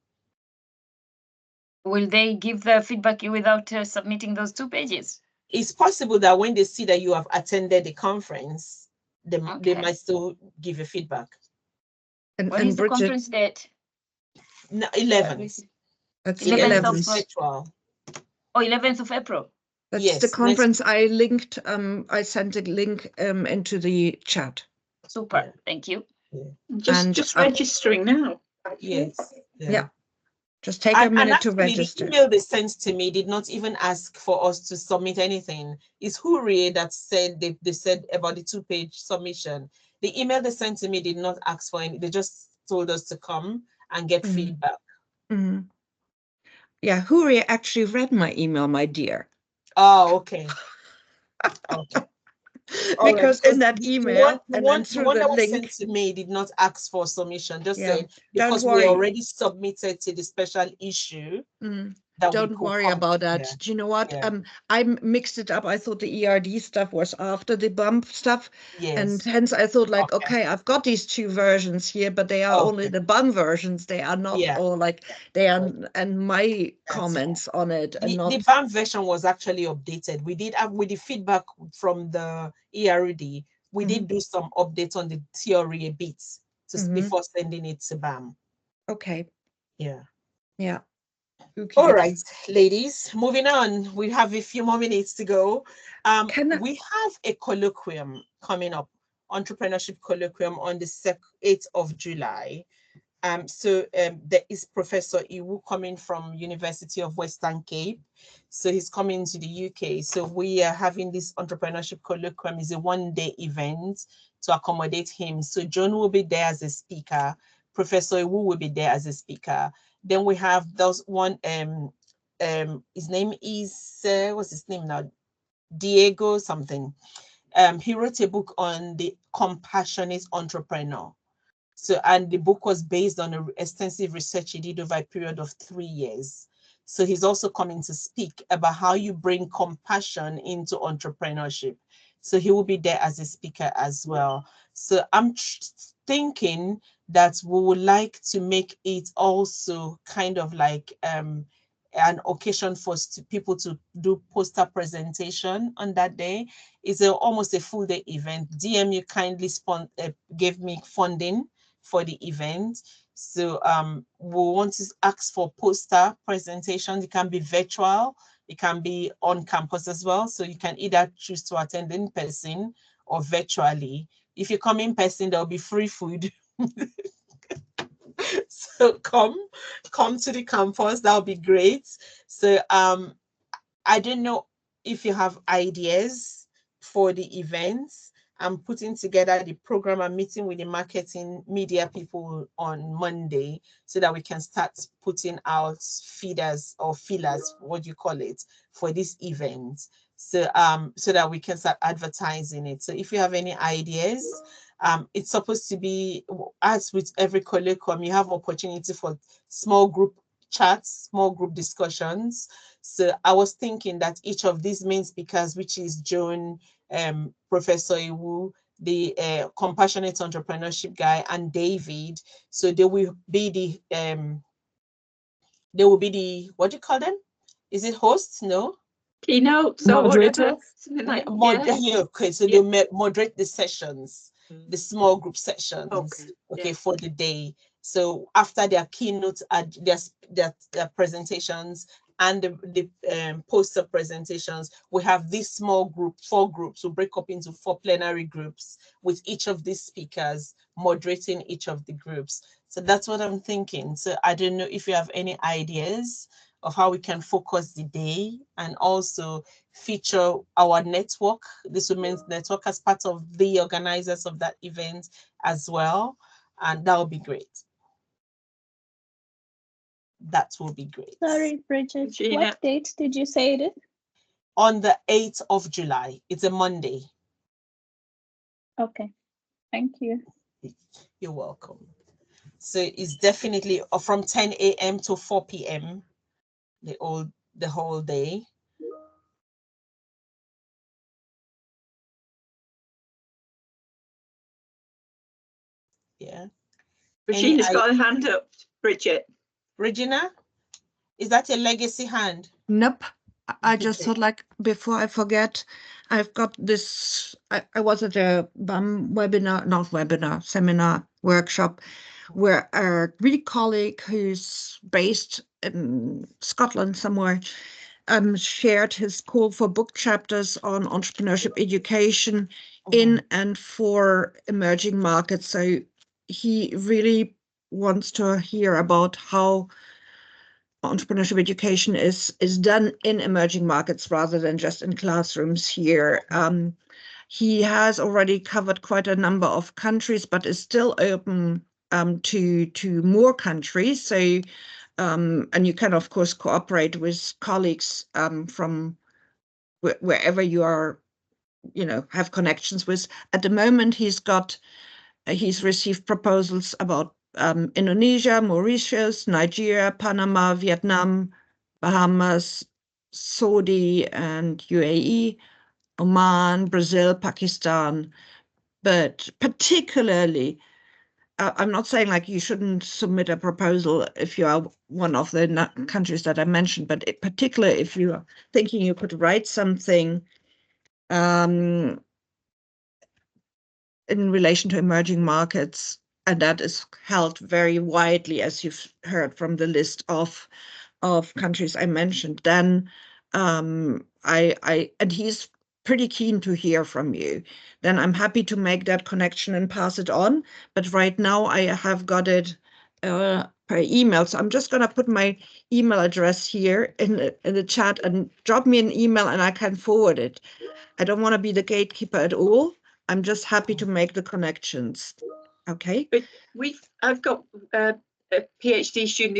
Will they give the feedback without submitting those 2 pages? It's possible that when they see that you have attended the conference, they might still give you feedback. When is the conference date? No, 11th. That's the 11th of 11th. Virtual. Oh, 11th of April. That's Yes, the next- conference I linked. I sent a link into the chat. Super. Yeah. Thank you. Just registering now. Yes. Yeah. Just take a minute to register. The email they sent to me did not even ask for us to submit anything. It's Hooray that said they said about the 2-page submission. The email they sent to me did not ask for any. They just told us to come and get feedback. Mm. Yeah, Hooray actually read my email, my dear. Oh, okay. Okay. Because in that email, the and one then through that the was link, sent to me did not ask for submission, just Yeah, said don't because we worry. already submitted to the special issue. That we Don't could worry come about that. here. Do you know what? Yeah. I mixed it up. I thought the ERD stuff was after the bump stuff. Yes. And hence I thought like, Okay. okay, I've got these 2 versions here, but they are only Okay. the bump versions. They are not Yeah. all like, they are, and my That's comments on it and not. The BAM version was actually updated. We did have, with the feedback from the ERD, we did do some updates on the theory a bit before sending it to BAM. Okay. Yeah. Yeah. All right, ladies, moving on. We have a few more minutes to go. We have a colloquium coming up, entrepreneurship colloquium on the 8th of July. There is Professor Iwu coming from University of Western Cape. So he's coming to the UK. So we are having this entrepreneurship colloquium. Is a 1-day event to accommodate him. So John will be there as a speaker. Professor Iwu will be there as a speaker. Then we have those one, his name is, what's his name now? Diego something. He wrote a book on the compassionate entrepreneur. So, and the book was based on an extensive research he did over a period of 3 years. So he's also coming to speak about how you bring compassion into entrepreneurship. So he will be there as a speaker as well. So I'm thinking that we would like to make it also kind of like an occasion for people to do poster presentation on that day. It's almost a full day event. DMU kindly gave me funding for the event. So we want to ask for poster presentations. It can be virtual, it can be on campus as well. So you can either choose to attend in person or virtually. If you come in person, there'll be free food. So come to the campus, that'll be great. So I don't know if you have ideas for the events. I'm putting together the program. I'm meeting with the marketing media people on Monday so that we can start putting out feeders or fillers, what do you call it, for this event. So so that we can start advertising it. So if you have any ideas, it's supposed to be, as with every colloquium, you have opportunity for small group chats, small group discussions. So I was thinking that each of these main speakers, which is Joan, Professor Iwu, the compassionate entrepreneurship guy, and David, so they will be the what do you call them? Is it hosts? No, keynotes or whatever. Okay, so they moderate the sessions, the small group sessions. Okay, for the day. So after their keynotes, their presentations and the poster presentations, we have this small group, 4 groups, will break up into 4 plenary groups with each of these speakers moderating each of the groups. So that's what I'm thinking. So I don't know if you have any ideas of how we can focus the day and also feature our network, this women's network, as part of the organizers of that event as well. And that would be great. That will be great. Sorry, Bridget, Gina. what date did you say it is? On the 8th of July. It's a Monday. Okay, thank you. You're welcome. So it's definitely from 10 a.m. to 4 p.m. the whole day. Yeah. Regina's got her hand up, Bridget. Regina, is that a legacy hand? Nope. I just thought, like, before I forget, I've got this, I was at a BAM webinar, not webinar, seminar, workshop where a Greek colleague who's based in Scotland somewhere shared his call for book chapters on entrepreneurship education in and for emerging markets. So he really wants to hear about how entrepreneurship education is done in emerging markets rather than just in classrooms here. He has already covered quite a number of countries, but is still open to more countries. So, and you can of course cooperate with colleagues from wherever you are, have connections with. At the moment, he's received proposals about Indonesia, Mauritius, Nigeria, Panama, Vietnam, Bahamas, Saudi and UAE, Oman, Brazil, Pakistan. But particularly, I'm not saying like you shouldn't submit a proposal if you are one of the countries that I mentioned, but particularly if you are thinking you could write something in relation to emerging markets, and that is held very widely, as you've heard from the list of countries I mentioned, then and he's pretty keen to hear from you, then I'm happy to make that connection and pass it on. But right now I have got it per email. So I'm just going to put my email address here in the chat and drop me an email and I can forward it. I don't want to be the gatekeeper at all. I'm just happy to make the connections. Okay. But I've got a PhD student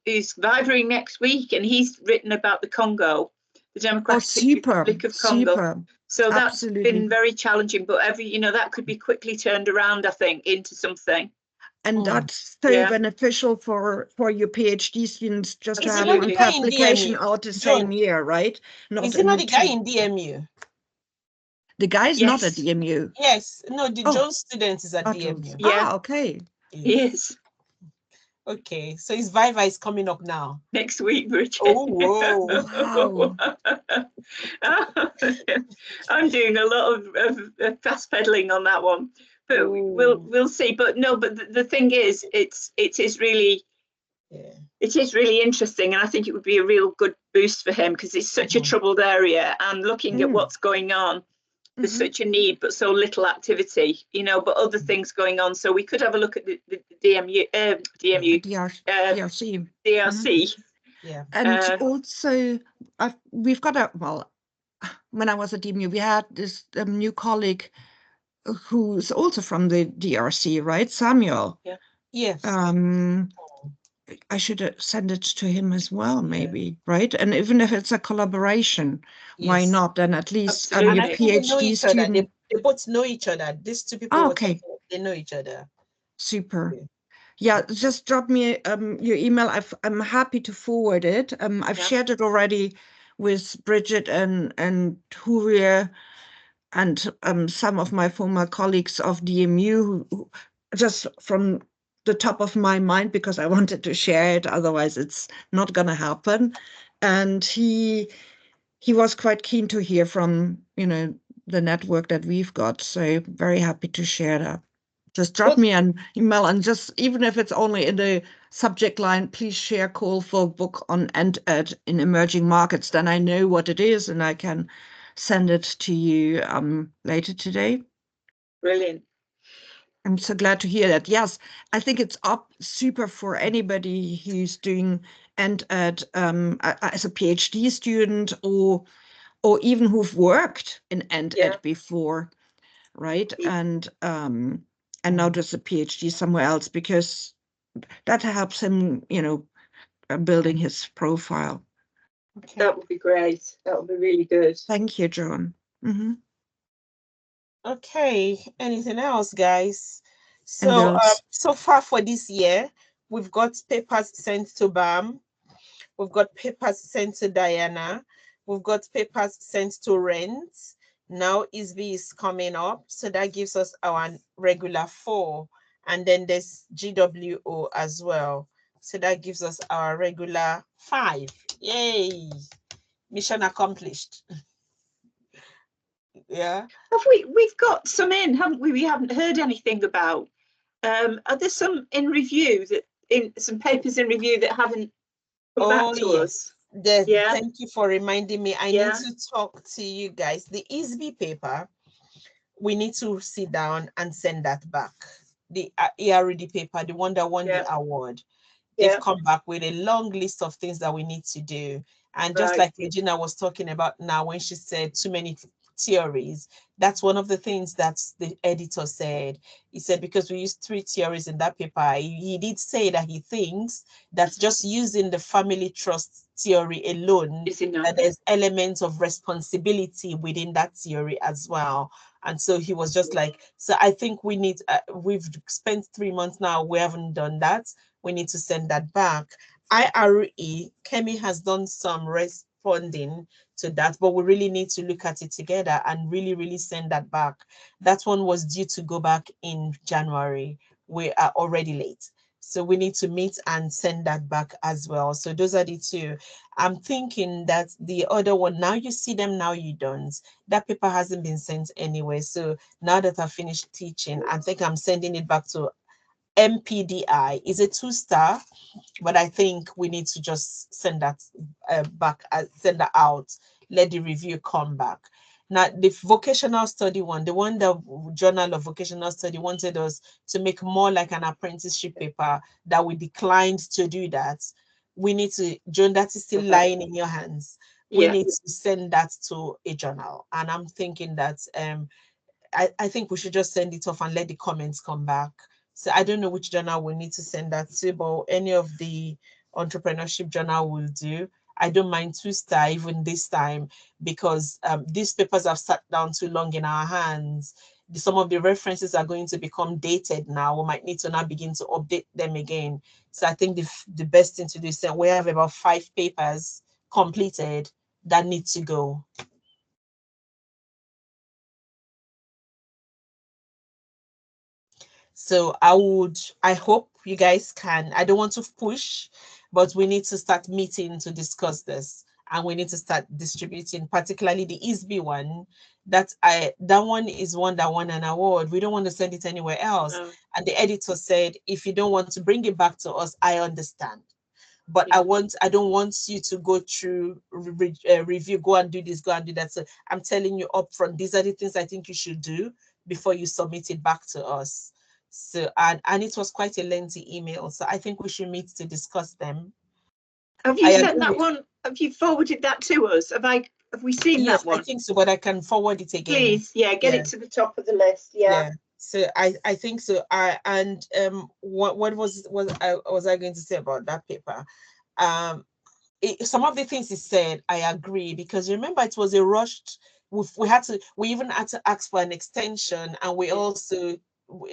who's vivering next week, and he's written about the Congo, the Democratic Republic of Congo. Super. So Absolutely. That's been very challenging, but that could be quickly turned around, I think, into something. And that's so beneficial for your PhD students just to have one publication out the same year, right? Is he not the guy in DMU? The guy is not at DMU. Yes, no, the Jones student is at DMU. Yeah, okay. Yes. Okay, so his Viva is coming up now. Next week, Bridget. Oh, whoa. Wow. I'm doing a lot of fast pedaling on that one, but we'll see. But no, but the thing is, it is really interesting, and I think it would be a real good boost for him because it's such a troubled area, and looking at what's going on. There's such a need, but so little activity, but other things going on. So we could have a look at the DRC. Yeah. And also, we've got when I was at DMU, we had this new colleague who's also from the DRC, right? Samuel. Yeah. Yes. I should send it to him as well, maybe, right? And even if it's a collaboration, why not? Then at least your PhD student. They both know each other. These two people, they know each other. Super. Yeah, just drop me your email. I'm happy to forward it. I've shared it already with Bridget and Huria and some of my former colleagues of DMU who just from the top of my mind because I wanted to share it, otherwise it's not going to happen. And he was quite keen to hear from the network that we've got, so very happy to share that. Just drop me an email, and just even if it's only in the subject line, please share call for book on EndEd in emerging markets, then I know what it is and I can send it to you later today. Brilliant. I'm so glad to hear that. Yes, I think it's super for anybody who's doing EndEd as a PhD student or even who've worked in EndEd before, right? And now does a PhD somewhere else, because that helps him, building his profile. Okay. That would be great. That would be really good. Thank you, Joan. Okay, anything else, guys? So so far for this year, we've got papers sent to BAM, we've got papers sent to Diana, we've got papers sent to Rent. Now ISB is coming up, so that gives us our regular 4, and then there's GWO as well, so that gives us our regular 5. Yay, mission accomplished. Yeah. We've got some in, haven't we? We haven't heard anything about Are there some in review some papers in review that haven't come back to us? Yeah. Thank you for reminding me. I need to talk to you guys. The ISB paper, we need to sit down and send that back. The ERD paper, the one that won the award, they've come back with a long list of things that we need to do. And just like Regina was talking about now when she said too many theories, that's one of the things that the editor said. He said, because we used 3 theories in that paper, he did say that he thinks that just using the family trust theory alone, that there's elements of responsibility within that theory as well. And so he was just like, so I think we need, we've spent 3 months now, we haven't done that. We need to send that back. IRE, Kemi has done some responding to that, but we really need to look at it together and really send that back. That one was due to go back in January. We are already late. So we need to meet and send that back as well. So those are the 2. I'm thinking that the other one, now you see them, now you don't. That paper hasn't been sent anyway. So now that I've finished teaching, I think I'm sending it back to MPDI. Is a 2-star, but I think we need to just send that back, send that out, let the review come back. Now, the vocational study one, the one that Journal of Vocational Study wanted us to make more like an apprenticeship paper, that we declined to do that. We need to, Joan, that is still lying in your hands. We need to send that to a journal. And I'm thinking that I think we should just send it off and let the comments come back. So I don't know which journal we need to send that to, but any of the entrepreneurship journal will do. I don't mind 2-star even this time, because these papers have sat down too long in our hands. Some of the references are going to become dated now. We might need to now begin to update them again. So I think the best thing to do is that we have about 5 papers completed that need to go. So I hope you guys can, I don't want to push, but we need to start meeting to discuss this, and we need to start distributing, particularly the ISB one. That one is one that won an award. We don't want to send it anywhere else. No. And the editor said, if you don't want to bring it back to us, I understand. But I don't want you to go through review, go and do this, go and do that. So I'm telling you up front, these are the things I think you should do before you submit it back to us. So, and it was quite a lengthy email. So I think we should meet to discuss them. Have you sent that one? Have you forwarded that to us? Have we seen that one? I think so, but I can forward it again. Please, get it to the top of the list. Yeah. So I think so. What was I going to say about that paper? Some of the things he said, I agree, because remember it was a rushed. We even had to ask for an extension, and we also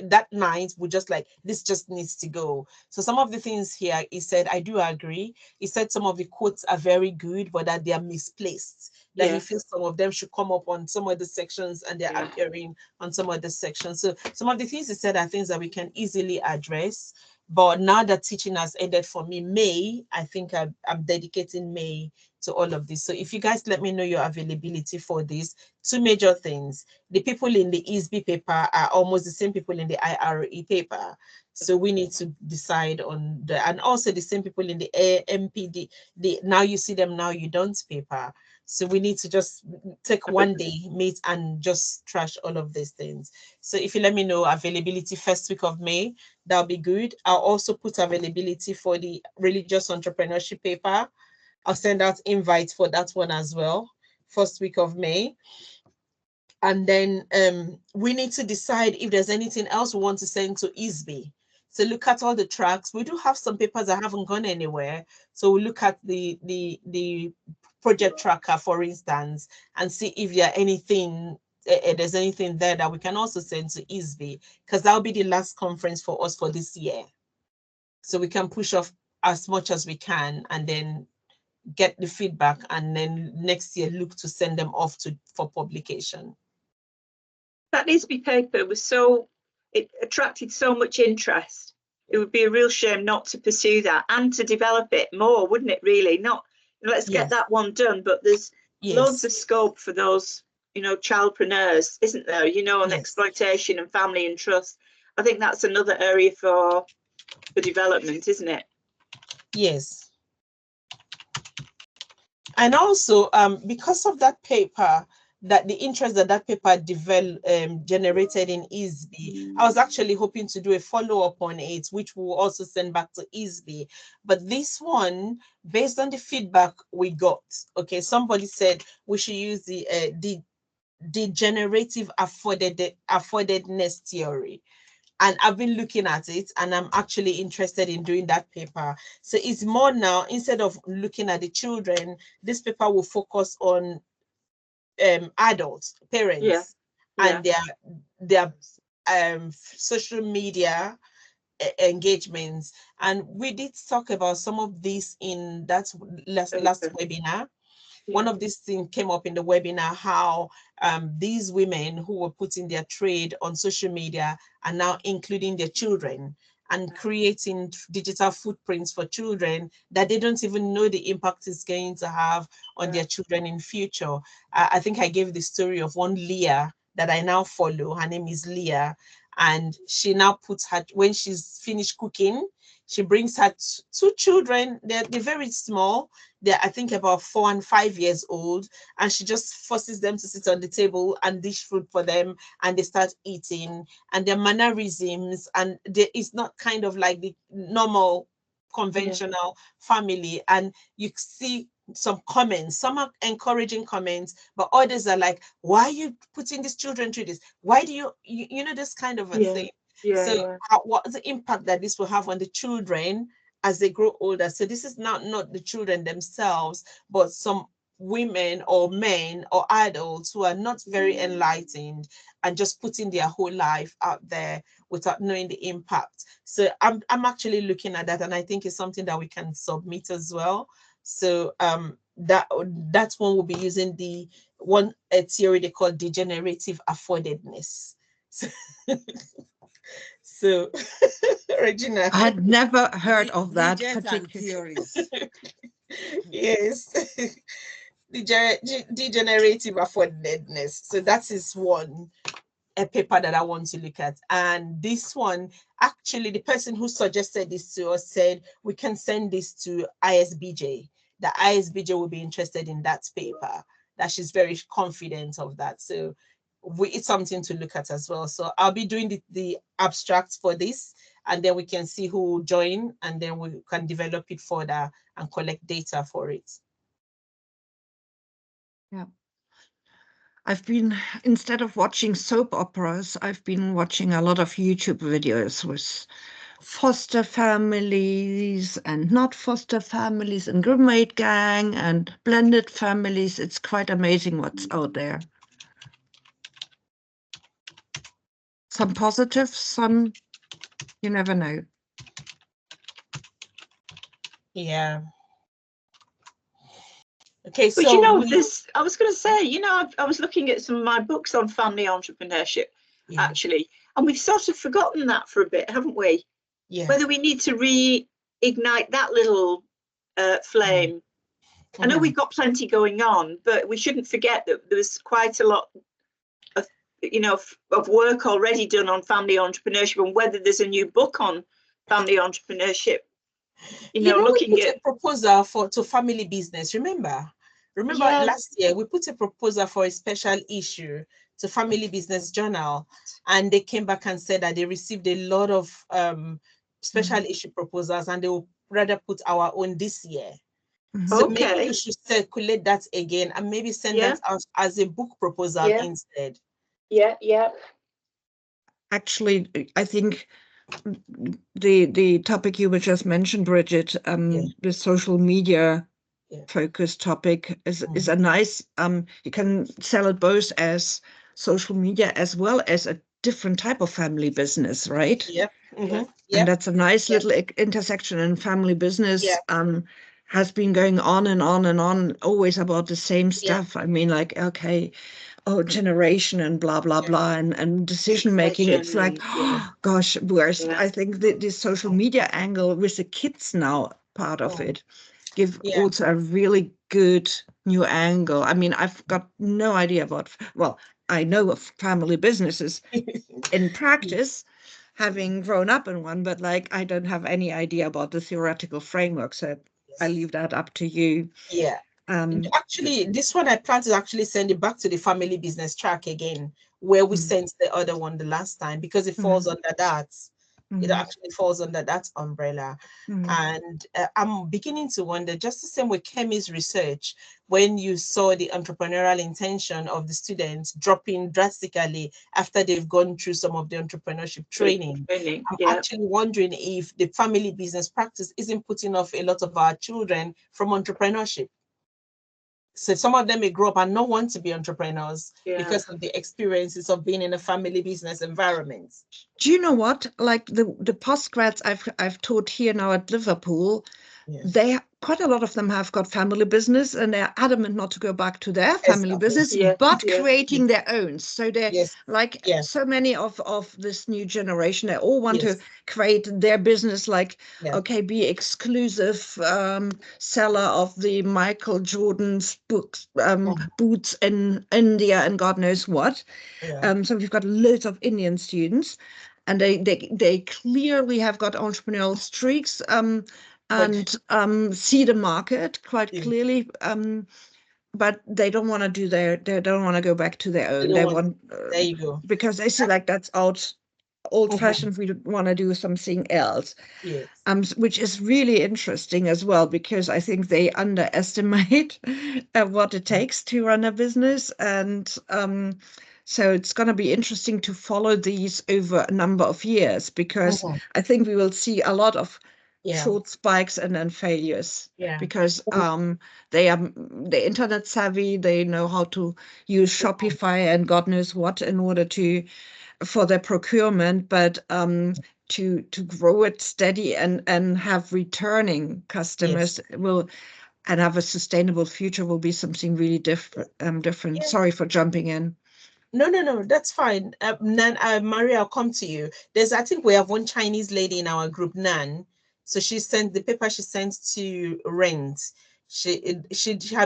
that night we just like, this just needs to go. So some of the things here he said, I do agree. He said some of the quotes are very good, but that they are misplaced. That he feels some of them should come up on some of the sections and they're appearing on some of the sections. So some of the things he said are things that we can easily address. But now that teaching has ended for me, May, I think I'm dedicating May to all of this. So if you guys let me know your availability for this, 2 major things. The people in the ISB paper are almost the same people in the IRE paper. So we need to decide on and also the same people in the MPD, the now you see them, now you don't paper. So we need to just take one day, meet and just trash all of these things. So if you let me know availability first week of May, that'll be good. I'll also put availability for the religious entrepreneurship paper. I'll send out invites for that one as well, first week of May. And then we need to decide if there's anything else we want to send to ISB. So look at all the tracks. We do have some papers that haven't gone anywhere. So we look at the project tracker, for instance, and see if there's anything there that we can also send to ISB, because that'll be the last conference for us for this year. So we can push off as much as we can and then get the feedback, and then next year look to send them off for publication. That ISB paper was it attracted so much interest. It would be a real shame not to pursue that and to develop it more, wouldn't it, really? Let's get that one done, but there's loads of scope for those, childpreneurs, isn't there, on exploitation and family and trust. I think that's another area for development, isn't it? Yes. And also, because of that paper, that the interest that paper generated in ISBE, I was actually hoping to do a follow-up on it, which we'll also send back to ISBE. But this one, based on the feedback we got, okay, somebody said we should use the generative affordedness theory. And I've been looking at it, and I'm actually interested in doing that paper. So it's more now, instead of looking at the children, this paper will focus on adults, parents, and their social media engagements. And we did talk about some of this in that last webinar. One of these things came up in the webinar, how these women who were putting their trade on social media are now including their children and creating digital footprints for children that they don't even know the impact it's going to have on their children in future. I think I gave the story of one Leah that I now follow. Her name is Leah. And she now puts her, when she's finished cooking, she brings her two children. They're very small. They're, I think, about 4 and 5 years old. And she just forces them to sit on the table and dish food for them. And they start eating. And their mannerisms, and it's not kind of like the normal conventional family. And you see some comments, some are encouraging comments, but others are like, why are you putting these children through this? Why do you know, this kind of a thing? So what's the impact that this will have on the children as they grow older? So this is not the children themselves, but some women or men or adults who are not very enlightened and just putting their whole life out there without knowing the impact. So I'm actually looking at that, and I think it's something that we can submit as well. So that's one we'll be using the one theory they call degenerative affordedness. So Regina, I had never heard of that particular theories. Yes. Degenerative affordedness. So that is a paper that I want to look at. And this one, actually, the person who suggested this to us said we can send this to ISBJ. The ISBJ will be interested in that paper, that she's very confident of that. So it's something to look at as well. So I'll be doing the abstracts for this, and then we can see who will join, and then we can develop it further and collect data for it. Yeah. I've been, instead of watching soap operas, I've been watching a lot of YouTube videos with foster families and not foster families and roommate gang and blended families. It's quite amazing what's out there. Some positive, some you never know. Yeah. Okay, but so you know, this, I was going to say, you know, I was looking at some of my books on family entrepreneurship, actually, and we've sort of forgotten that for a bit, haven't we? Yeah. Whether we need to reignite that little flame. I know we've got plenty going on, but we shouldn't forget that there's quite a lot of, you know, of work already done on family entrepreneurship, and whether there's a new book on family entrepreneurship. You know, looking we put at a proposal to family business. Remember last year we put a proposal for a special issue to Family Business Journal, and they came back and said that they received a lot of special issue proposals, and they will rather put our own this year. So maybe we should circulate that again and maybe send that out as a book proposal instead. Yeah. Actually, I think the topic you just mentioned, Bridget, the social media focused topic is a nice, you can sell it both as social media as well as a different type of family business, right? And that's a nice little intersection in family business. Has been going on and on and on, always about the same stuff. I mean, like, okay, generation and blah, blah, blah, and decision making. It's like, gosh, whereas I think the social media angle with the kids now part of it give also a really good new angle. I mean, I've got no idea about, well, I know of family businesses in practice, having grown up in one, but like I don't have any idea about the theoretical framework, so I leave that up to you. Yeah. Actually, this one I plan to actually send it back to the family business track again, where we sent the other one the last time, because it falls under that. It actually falls under that umbrella. And I'm beginning to wonder, just the same with Kemi's research, when you saw the entrepreneurial intention of the students dropping drastically after they've gone through some of the entrepreneurship training. I'm actually wondering if the family business practice isn't putting off a lot of our children from entrepreneurship. So some of them may grow up and not want to be entrepreneurs because of the experiences of being in a family business environment. Do you know what? Like the postgrads I've taught here now at Liverpool, they quite a lot of them have got family business, and they're adamant not to go back to their family business, but creating their own. So they're like so many of this new generation, they all want to create their business, like okay, be exclusive seller of the Michael Jordan's books, boots in India and God knows what. So we've got loads of Indian students, and they clearly have got entrepreneurial streaks. And see the market quite clearly, but they don't want to do they don't want to go back to their own. They want there you go, because they see like that's old-fashioned. We want to do something else. Which is really interesting as well, because I think they underestimate what it takes to run a business, and so it's going to be interesting to follow these over a number of years, because I think we will see a lot of short spikes and then failures, because they are the internet savvy, they know how to use Shopify and God knows what in order for their procurement, but to grow it steady and have returning customers and have a sustainable future will be something really different. Sorry for jumping in. No, that's fine. Maria, I'll come to you. I think we have one Chinese lady in our group, Nan. So she sent the paper she sent to Rent. Her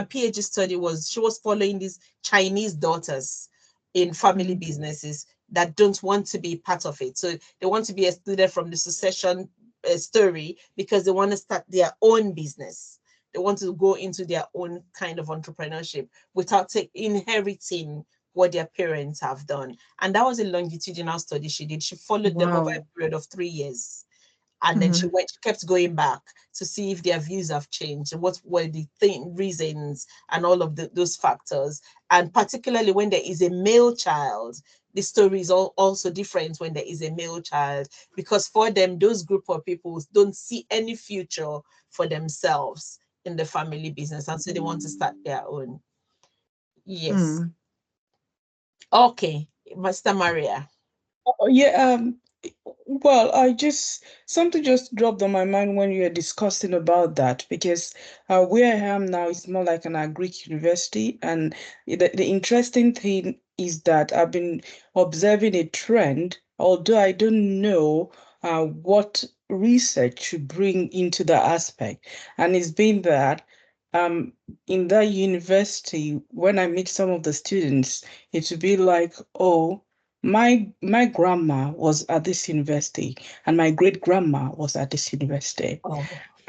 PhD study she was following these Chinese daughters in family businesses that don't want to be part of it. So they want to be excluded from the succession story because they want to start their own business. They want to go into their own kind of entrepreneurship without inheriting what their parents have done. And that was a longitudinal study she did. She followed them over a period of 3 years. And then she kept going back to see if their views have changed, what were the reasons and all of those factors. And particularly when there is a male child, the story is also different when there is a male child, because for them, those group of people don't see any future for themselves in the family business. And so they want to start their own. Yes. Okay, Mr. Maria. Well, something just dropped on my mind when you were discussing about that, because where I am now is more like an agric university, and the interesting thing is that I've been observing a trend, although I don't know what research should bring into that aspect, and it's been that in that university, when I meet some of the students, it would be like, oh, my grandma was at this university and my great grandma was at this university.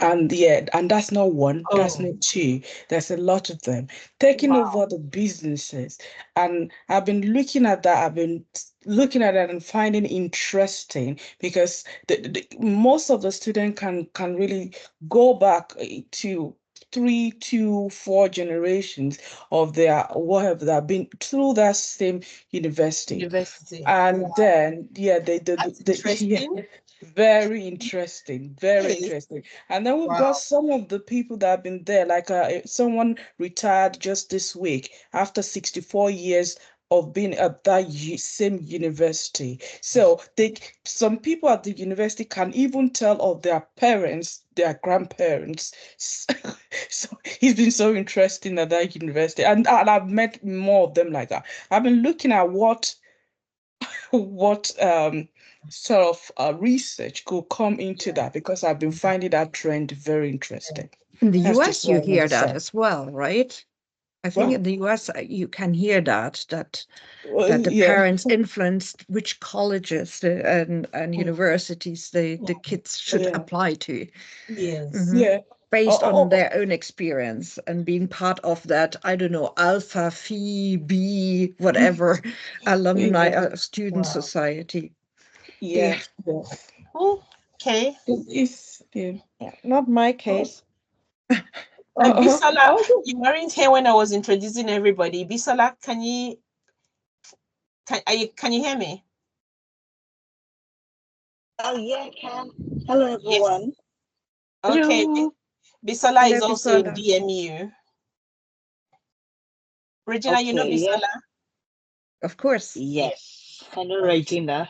And and that's not one, that's not two, there's a lot of them taking over the businesses. And I've been looking at that, and finding interesting, because most of the students can really go back to 3 to 4 generations of their whatever that have been through that same university. And then very interesting, interesting. And then we've got some of the people that have been there, like someone retired just this week after 64 years of being at that same university. So some people at the university can even tell of their parents, their grandparents. So it's been so interesting at that university, and I've met more of them like that. I've been looking at what sort of research could come into that, because I've been finding that trend very interesting. In the US, you hear that as well, right? I think in the US you can hear that the parents influenced which colleges and universities the kids should apply to. Yes. Mm-hmm. Based on their own experience and being part of that, I don't know, Alpha, Phi, B, whatever, alumni, student society. Yeah. Okay. Not my case. And Bisola, you weren't here when I was introducing everybody. Bisola, can you hear me? Oh yeah, I can. Hello everyone. Yes. Okay. Hello. Bisola is also in DMU. Regina, you know Bisola? Yeah. Of course. Yes, I know Regina.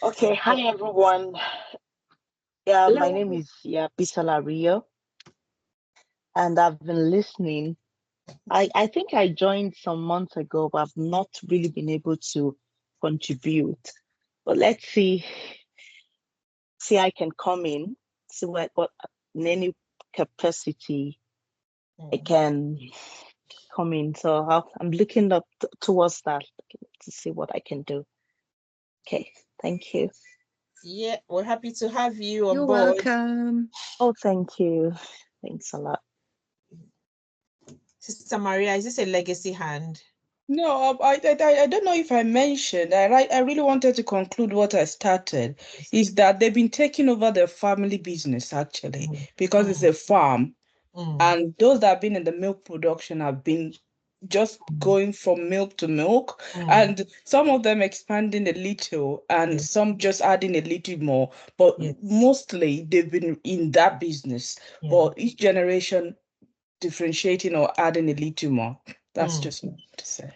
Okay, hi everyone. Yeah, Hello. my name is Bisola Rio, and I've been listening. I think I joined some months ago, but I've not really been able to contribute. But let's see. I can come in, see what in any capacity I can come in. So I'm looking up towards that to see what I can do. Okay, thank you. Yeah, we're happy to have you on You're board. welcome. Oh, thank you. Thanks a lot. Sister Maria, is this a legacy hand? No, I don't know if I mentioned. I really wanted to conclude what I started. Is that they've been taking over the family business actually because it's a farm, and those that have been in the milk production have been just going from milk to milk, and some of them expanding a little, and some just adding a little more. But mostly they've been in that business. But each generation differentiating or adding a little more. That's just what I want to say.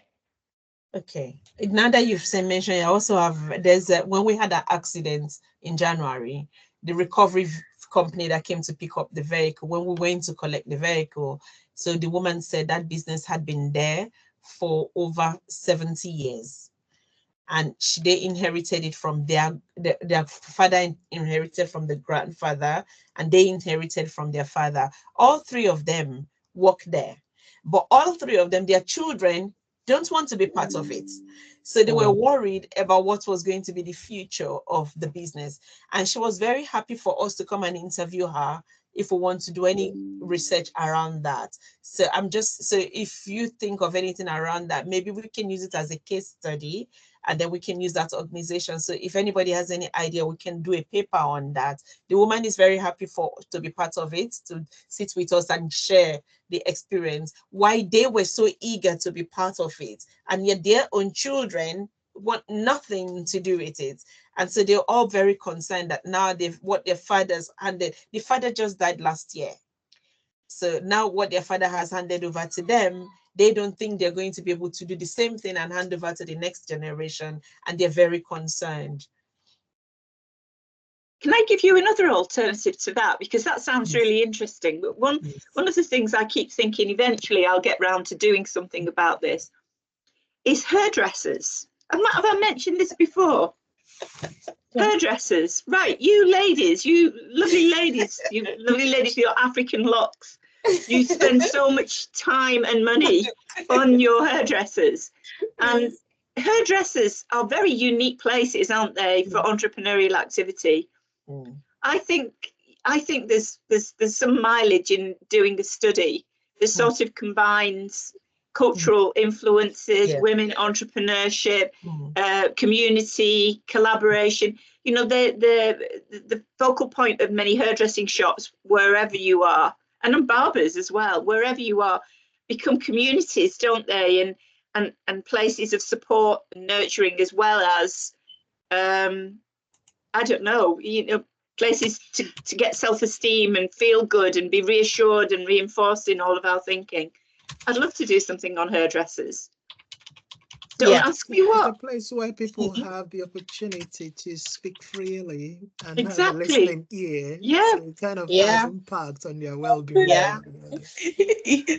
Okay. Now that you've mentioned, I also have, when we had that accident in January, the recovery company that came to pick up the vehicle, when we went to collect the vehicle, so the woman said that business had been there for over 70 years. And they inherited it from their father, inherited from the grandfather, and they inherited from their father. All three of them work there. But all three of them, their children don't want to be part of it. So they were worried about what was going to be the future of the business. And she was very happy for us to come and interview her if we want to do any research around that. So if you think of anything around that, maybe we can use it as a case study, and then we can use that organization. So if anybody has any idea, we can do a paper on that. The woman is very happy to be part of it, to sit with us and share the experience, why they were so eager to be part of it, and yet their own children want nothing to do with it. And so they're all very concerned that now what their fathers handed, the father just died last year. So now what their father has handed over to them, they don't think they're going to be able to do the same thing and hand over to the next generation, and they're very concerned. Can I give you another alternative to that? Because that sounds really interesting. But one of the things I keep thinking, eventually I'll get round to doing something about this, is hairdressers. Have I mentioned this before? Hairdressers, right? You ladies, you lovely ladies with your African locks. You spend so much time and money on your hairdressers, and hairdressers are very unique places, aren't they, for entrepreneurial activity? I think there's some mileage in doing a study that sort of combines cultural influences, women entrepreneurship, community collaboration. You know, the focal point of many hairdressing shops, wherever you are, and barbers as well, wherever you are, become communities, don't they? And places of support and nurturing, as well as I don't know, places to get self-esteem and feel good and be reassured and reinforced in all of our thinking. I'd love to do something on hairdressers. Don't ask me what. It's a place where people have the opportunity to speak freely and have a Exactly. listening ear. So it kind of has impact on their well-being.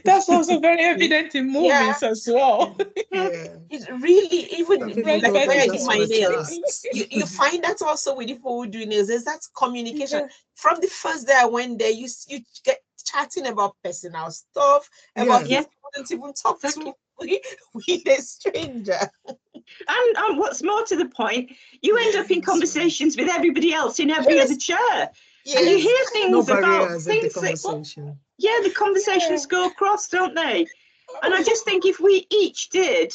That's also very evident in movies as well. It's really, even like when I do my nails, you find that also with people who do nails, there's that communication. From the first day I went there, you get chatting about personal stuff, about things we wouldn't even talk to with a stranger. And what's more to the point, you end up in conversations with everybody else in every other chair. And you hear things about things that, the conversations go across, don't they? And I just think if we each did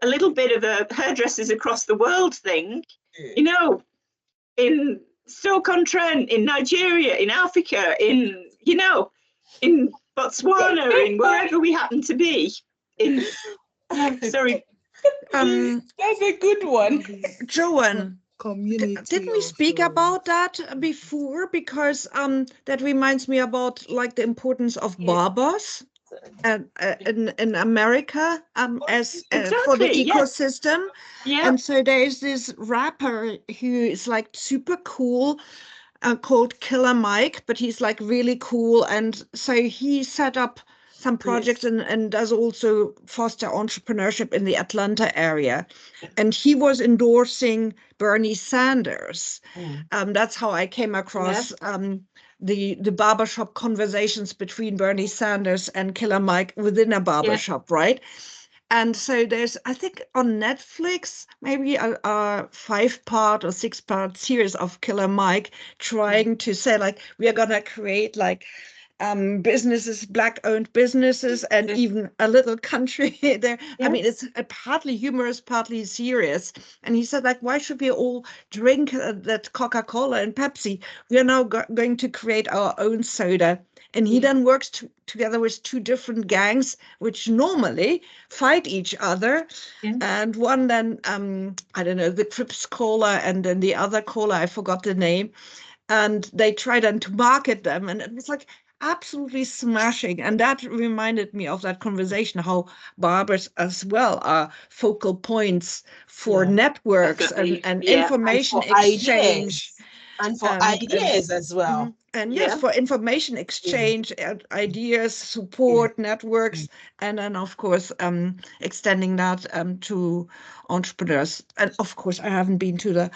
a little bit of a hairdressers across the world thing, you know, in Stoke-on-Trent, in Nigeria, in Africa, in, you know, in Botswana, in wherever we happen to be. In sorry. That's a good one. Joanne, didn't we speak about that before? Because that reminds me about like the importance of barbers in America as for the ecosystem. And so there's this rapper who is like super cool called Killer Mike, but he's like really cool. And so he set up some projects and does also foster entrepreneurship in the Atlanta area. And he was endorsing Bernie Sanders. That's how I came across the barbershop conversations between Bernie Sanders and Killer Mike within a barbershop, right? And so there's, I think on Netflix, maybe a 5-part or 6-part series of Killer Mike trying to say like, we are gonna create like businesses, Black-owned businesses, and even a little country there. I mean, it's partly humorous, partly serious. And he said, like, why should we all drink that Coca-Cola and Pepsi? We are now going to create our own soda. And he then works together with 2 different gangs, which normally fight each other. And one then, I don't know, the Crips Cola, and then the other cola, I forgot the name. And they try then to market them. And it was like, absolutely smashing. And that reminded me of that conversation, how barbers as well are focal points for networks and information exchange. And for ideas as well. And yes, for information exchange, ideas, support, networks, and then of course extending that to entrepreneurs. And of course, I haven't been to the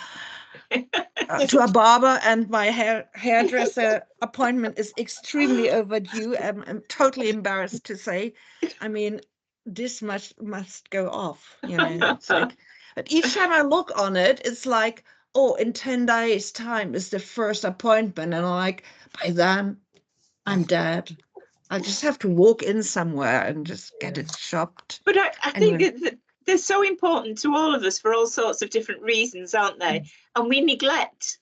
to a barber, and my hairdresser appointment is extremely overdue. I'm totally embarrassed to say. I mean, this must go off, you know. It's like, but each time I look on it, it's like, oh, in 10 days time is the first appointment, and I'm like, by then I'm dead. I just have to walk in somewhere and just get it chopped. But I think that they're so important to all of us for all sorts of different reasons, aren't they? And we neglect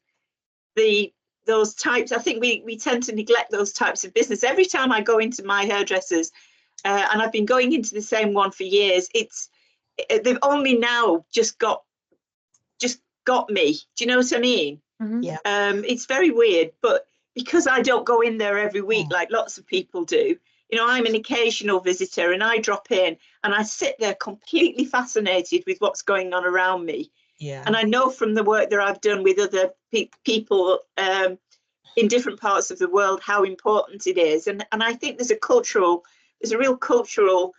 those types. I think we tend to neglect those types of business. Every time I go into my hairdressers, and I've been going into the same one for years, they've only now just got me. Do you know what I mean? Yeah. It's very weird, but because I don't go in there every week like lots of people do, you know, I'm an occasional visitor, and I drop in and I sit there completely fascinated with what's going on around me. Yeah. And I know from the work that I've done with other people in different parts of the world how important it is. And I think there's a real cultural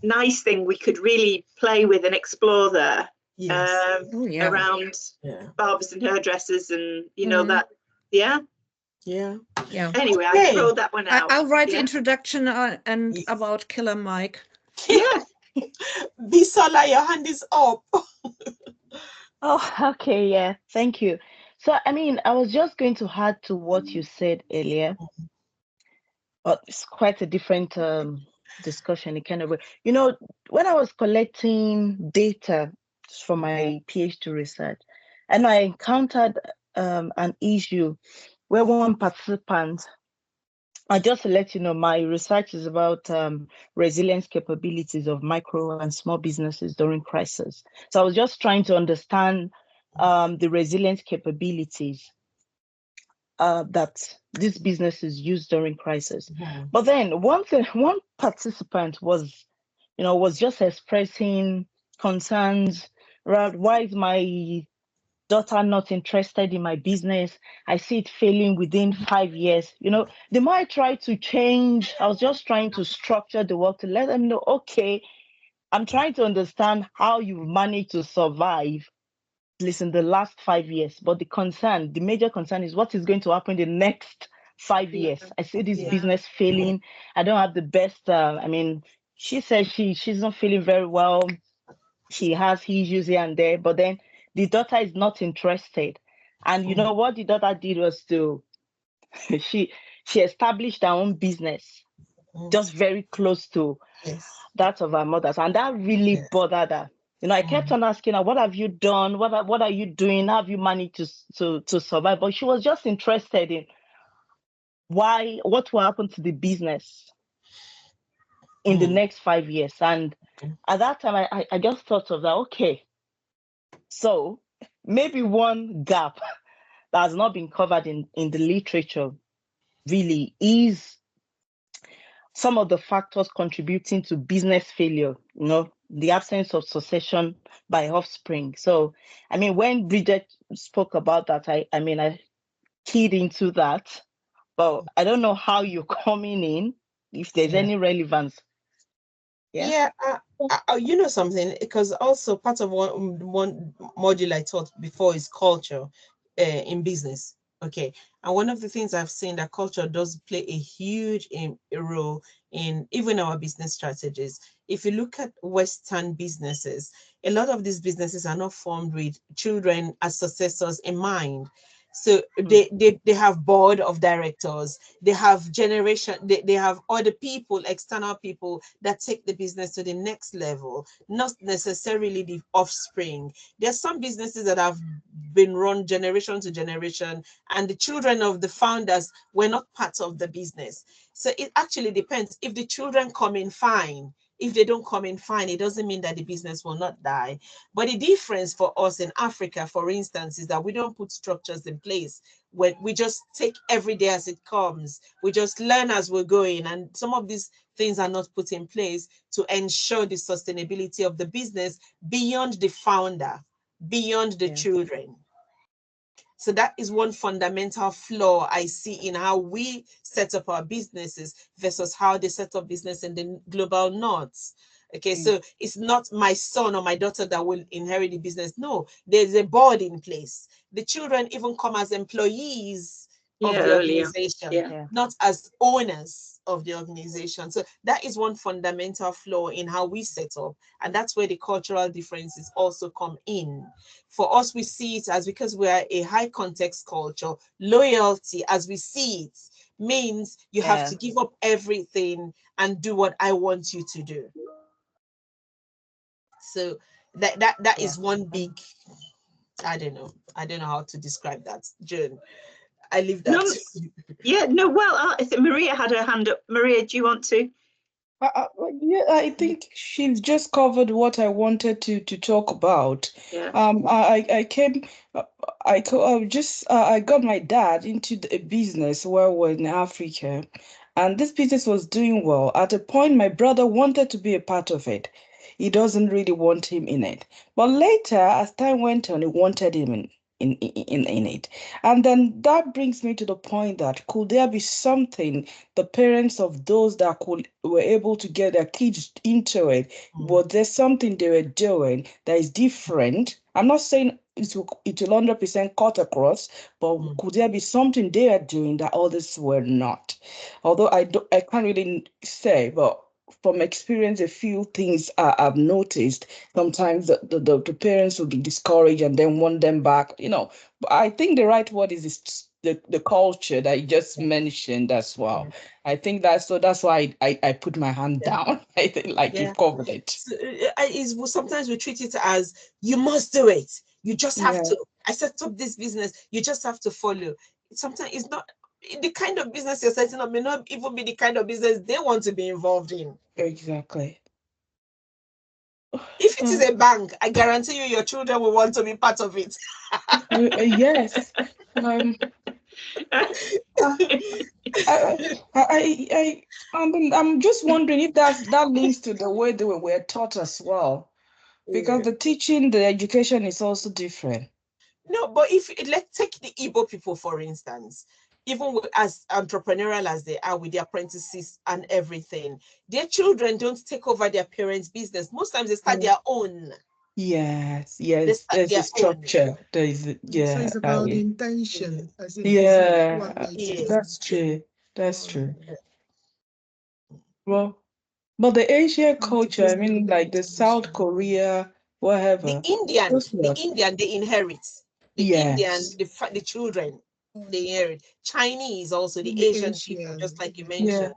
nice thing we could really play with and explore there. Around barbers and hairdressers, and you know that. Anyway, I throw that one out. I'll write the introduction and about Killer Mike. Bisola, your hand is up. Oh, okay, yeah, thank you. So, I mean, I was just going to add to what you said earlier, but it's quite a different discussion. It kind of, you know, when I was collecting data for my PhD research, and I encountered an issue where one participant, just to let you know, my research is about resilience capabilities of micro and small businesses during crisis. So I was just trying to understand the resilience capabilities that these businesses use during crisis. But then one participant was just expressing concerns around, why is my daughter not interested in my business? I see it failing within 5 years. You know, the more I try to change, I was just trying to structure the work to let them know, okay, I'm trying to understand how you managed to survive, listen, the last 5 years. But the major concern is what is going to happen in the next 5 years. I see this business failing. I don't have the best. I mean, she says she's not feeling very well. She has issues here and there, but then the daughter is not interested. And you know what the daughter did was to she established her own business just very close to that of her mother's, and that really bothered her. You know, I kept on asking her, what have you done? What are you doing? How have you managed to survive? But she was just interested in what will happen to the business in the next 5 years. And at that time, I just thought of that, okay, so maybe one gap that has not been covered in the literature really is some of the factors contributing to business failure, you know, the absence of succession by offspring. So, I mean, when Bridget spoke about that, I keyed into that, but I don't know how you're coming in, if there's any relevance. You know something, because also part of one module I taught before is culture in business. Okay, and one of the things I've seen that culture does play a huge role in even our business strategies. If you look at Western businesses, a lot of these businesses are not formed with children as successors in mind. So they have board of directors, they have they have other people, external people that take the business to the next level, not necessarily the offspring. There's some businesses that have been run generation to generation, and the children of the founders were not part of the business. So it actually depends. If the children come in, fine. If they don't come in, fine. It doesn't mean that the business will not die. But the difference for us in Africa, for instance, is that we don't put structures in place. When we just take every day as it comes. We just learn as we're going. And some of these things are not put in place to ensure the sustainability of the business beyond the founder, beyond the children. So that is one fundamental flaw I see in how we set up our businesses versus how they set up business in the global north. Okay, so it's not my son or my daughter that will inherit the business. No, there's a board in place. The children even come as employees of the organization, not as owners of the organization. So that is one fundamental flaw in how we set up. And that's where the cultural differences also come in. For us, we see it as, because we are a high context culture, loyalty as we see it means you have to give up everything and do what I want you to do. So that is one big, I don't know how to describe that. Joan, I leave that. Well, I think Maria had her hand up. Maria, do you want to? I think she's just covered what I wanted to talk about. I got my dad into a business where we're in Africa, and this business was doing well. At a point, my brother wanted to be a part of it. He doesn't really want him in it. But later, as time went on, he wanted him in it. And then that brings me to the point that could there be something the parents of those that were able to get their kids into it, but there's something they were doing that is different? I'm not saying it will 100% cut across, but could there be something they are doing that others were not? Although I can't really say, but from experience, a few things I've noticed. Sometimes the parents will be discouraged and then want them back. You know, but I think the right word is the culture that you just mentioned as well. I think that's why I put my hand down. I think you've covered it. So, sometimes we treat it as you must do it. You just have to. I set up this business. You just have to follow. Sometimes it's not. The kind of business you're setting up may not even be the kind of business they want to be involved in. Exactly. If it is a bank, I guarantee you your children will want to be part of it. Yes. I'm just wondering if that links to the way they were taught as well, because the teaching, the education is also different. No, but let's take the Igbo people, for instance. Even as entrepreneurial as they are with their apprentices and everything, their children don't take over their parents' business. Most times they start their own. Yes, there's a structure. There is, So it's about the intention. That's true. That's true. Well, but the Asian culture, I mean, like the South Korea, whatever. The Indian, they inherit. The Indian, the children, they inherit. Chinese also, the Asian people, just like you mentioned.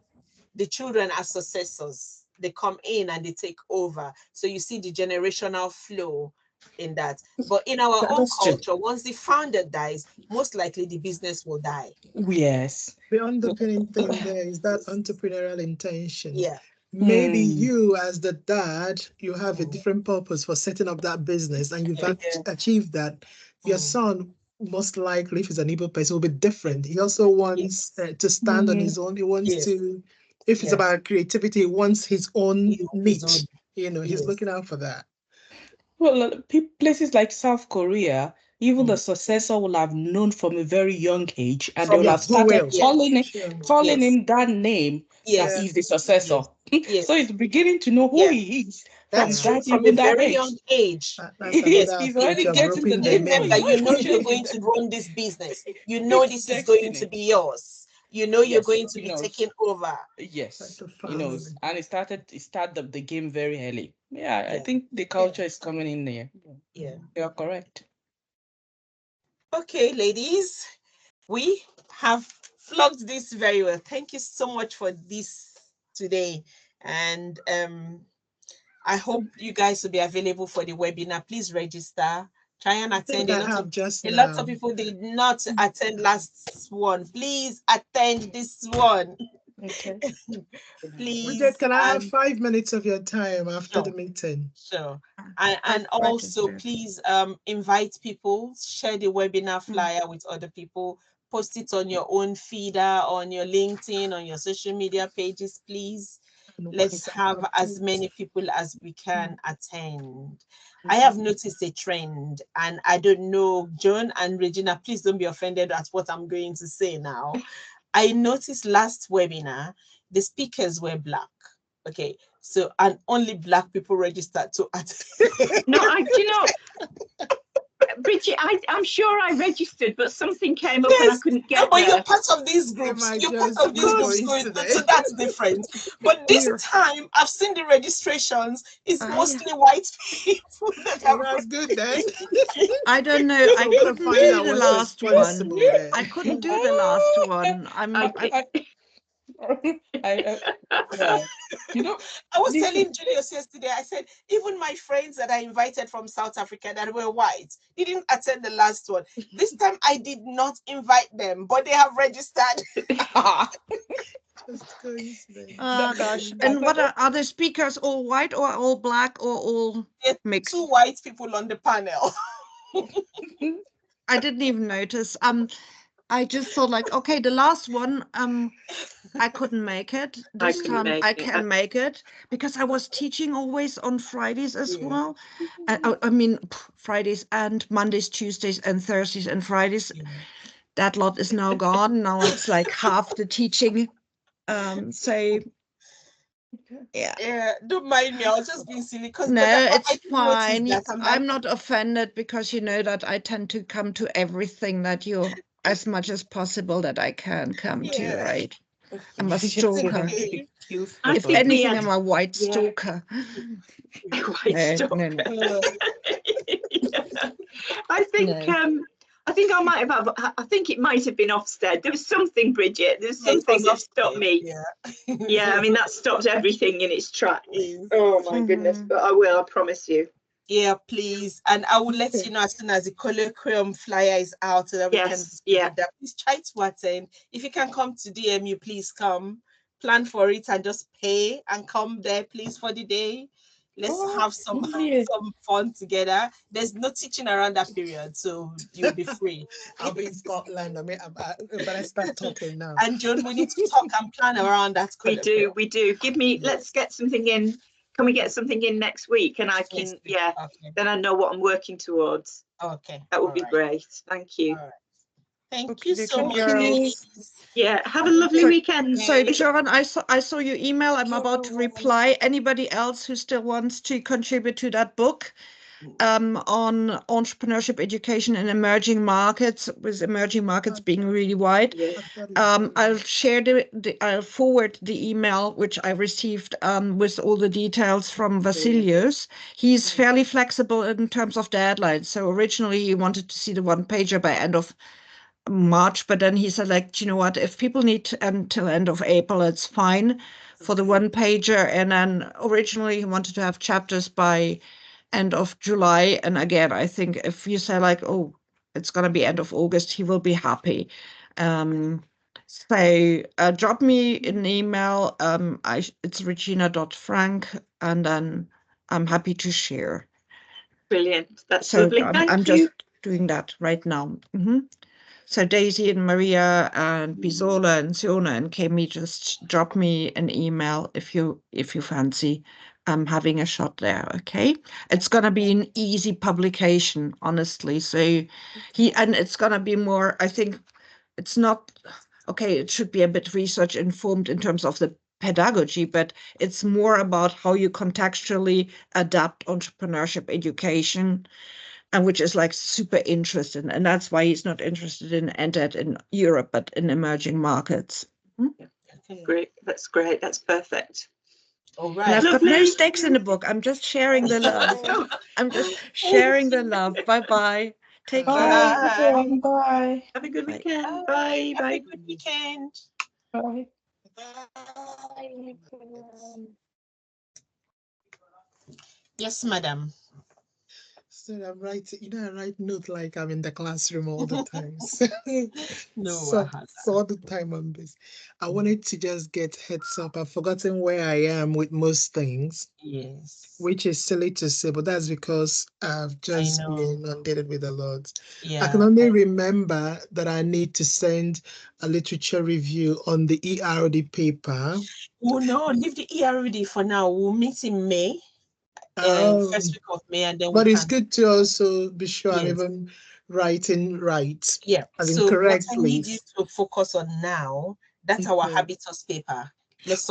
The children are successors. They come in and they take over. So you see the generational flow in that. But in our own culture, once the founder dies, most likely the business will die. Yes. The underpinning thing there is that entrepreneurial intention. Yeah. Maybe you, as the dad, you have a different purpose for setting up that business, and you've achieved that. Your son, most likely, if he's an Igbo person, will be different. He also wants to stand on his own. He wants to, if it's about creativity, he wants his own niche. You know, he's looking out for that. Well, places like South Korea, even the successor will have known from a very young age, and they will have started calling him that name. That he's the successor. So he's beginning to know who he is from a very young age. He's already getting the name. Remember, you know you're going to run this business. You know this is going to be yours. You know you're going to be taking over. Yes, he knows, and he started the game very early. I think the culture is coming in there. Yeah, you're correct. Okay, ladies, we have flogged this very well. Thank you so much for this today, and I hope you guys will be available for the webinar. Please register. Try and attend. A lot of people did not attend last one. Please attend this one. Okay. Please. Bridget, can I have 5 minutes of your time after the meeting? Sure. And also, please invite people, share the webinar flyer with other people, post it on your own feeder, on your LinkedIn, on your social media pages, please. Let's have as many people as we can attend. I have noticed a trend, and I don't know, Joan and Regina, please don't be offended at what I'm going to say now. I noticed last webinar, the speakers were Black. Okay, so, and only Black people registered to attend. No, do you know, Bridget, I'm sure I registered, but something came up and I couldn't get but there. you're part of these groups. You're part of these groups, so that's different. But this time, I've seen the registrations. It's mostly white people. That's good then. I don't know. I couldn't do the last one. I couldn't do the last one. You know, I was telling Julius yesterday, I said, even my friends that I invited from South Africa that were white didn't attend the last one. This time I did not invite them, but they have registered. Gosh. And what are the speakers all white or all Black or all mixed? 2 white people on the panel. I didn't even notice. I just thought like, okay, the last one, I couldn't make it. This time I can make it because I was teaching always on Fridays as well. I mean, Fridays and Mondays, Tuesdays and Thursdays and Fridays. That lot is now gone. Now it's like half the teaching. So yeah, don't mind me. I was just being silly. No, it's fine. I'm not offended because you know that I tend to come to everything that you, as much as possible that I can come to, right? I'm a stalker. If anything, I'm a white stalker. No. I think I might have. I think it might have been Ofsted. There was something, Bridget. There's something that stopped me. Yeah. I mean that stopped everything in its tracks. Oh my goodness! But I will. I promise you. Yeah, please. And I will let you know as soon as the colloquium flyer is out so that we can that. Please try to attend. If you can come to DMU, please come. Plan for it and just pay and come there, please, for the day. Let's have some fun together. There's no teaching around that period, so you'll be free. I'll be in Scotland. I mean, I start talking now. And Joan, we need to talk and plan around that. We do. Let's get something in. Can we get something in next week? And I can, then I know what I'm working towards. Okay. That would be great. Thank you. Thank you so much. Yeah, have a lovely weekend. So, Joan, I saw your email. I'm about to reply. Anybody else who still wants to contribute to that book, on entrepreneurship education in emerging markets, with emerging markets being really wide. I'll share I'll forward the email which I received with all the details from Vasilios. He's fairly flexible in terms of deadlines. So originally he wanted to see the one pager by end of March, but then he said, like, you know what, if people need until end of April, it's fine for the one pager. And then originally he wanted to have chapters by end of July. And again, I think if you say like, oh, it's going to be end of August, he will be happy. So drop me an email. It's regina.frank, and then I'm happy to share. Brilliant. That's lovely. I'm just doing that right now. So Daisy and Maria and Bisola and Siona and Kemi, just drop me an email if you fancy having a shot there. Okay, it's gonna be an easy publication, honestly. So it's gonna be more. I think it's not okay. It should be a bit research informed in terms of the pedagogy, but it's more about how you contextually adapt entrepreneurship education, and which is like super interesting. And that's why he's not interested in EdTech in Europe, but in emerging markets. Great. That's great. That's perfect. All right. And I've got no stakes in the book. I'm just sharing the love. I'm just sharing the love. Bye-bye. Take care. Bye. Bye. Have a good weekend. Bye. Bye. Have a good weekend. Bye. Yes, madam. So I'm writing, I write notes like I'm in the classroom all the time. No, so all the time I'm busy. I wanted to just get heads up. I've forgotten where I am with most things. Yes. Which is silly to say, but that's because I've just been inundated with a lot. Yeah. I can only remember that I need to send a literature review on the ERD paper. Oh no, leave the ERD for now. We'll meet in May. First week of May, and then. But it's good to also be sure I'm even writing right. Yeah. So what I need you to focus on now, that's our habitus paper.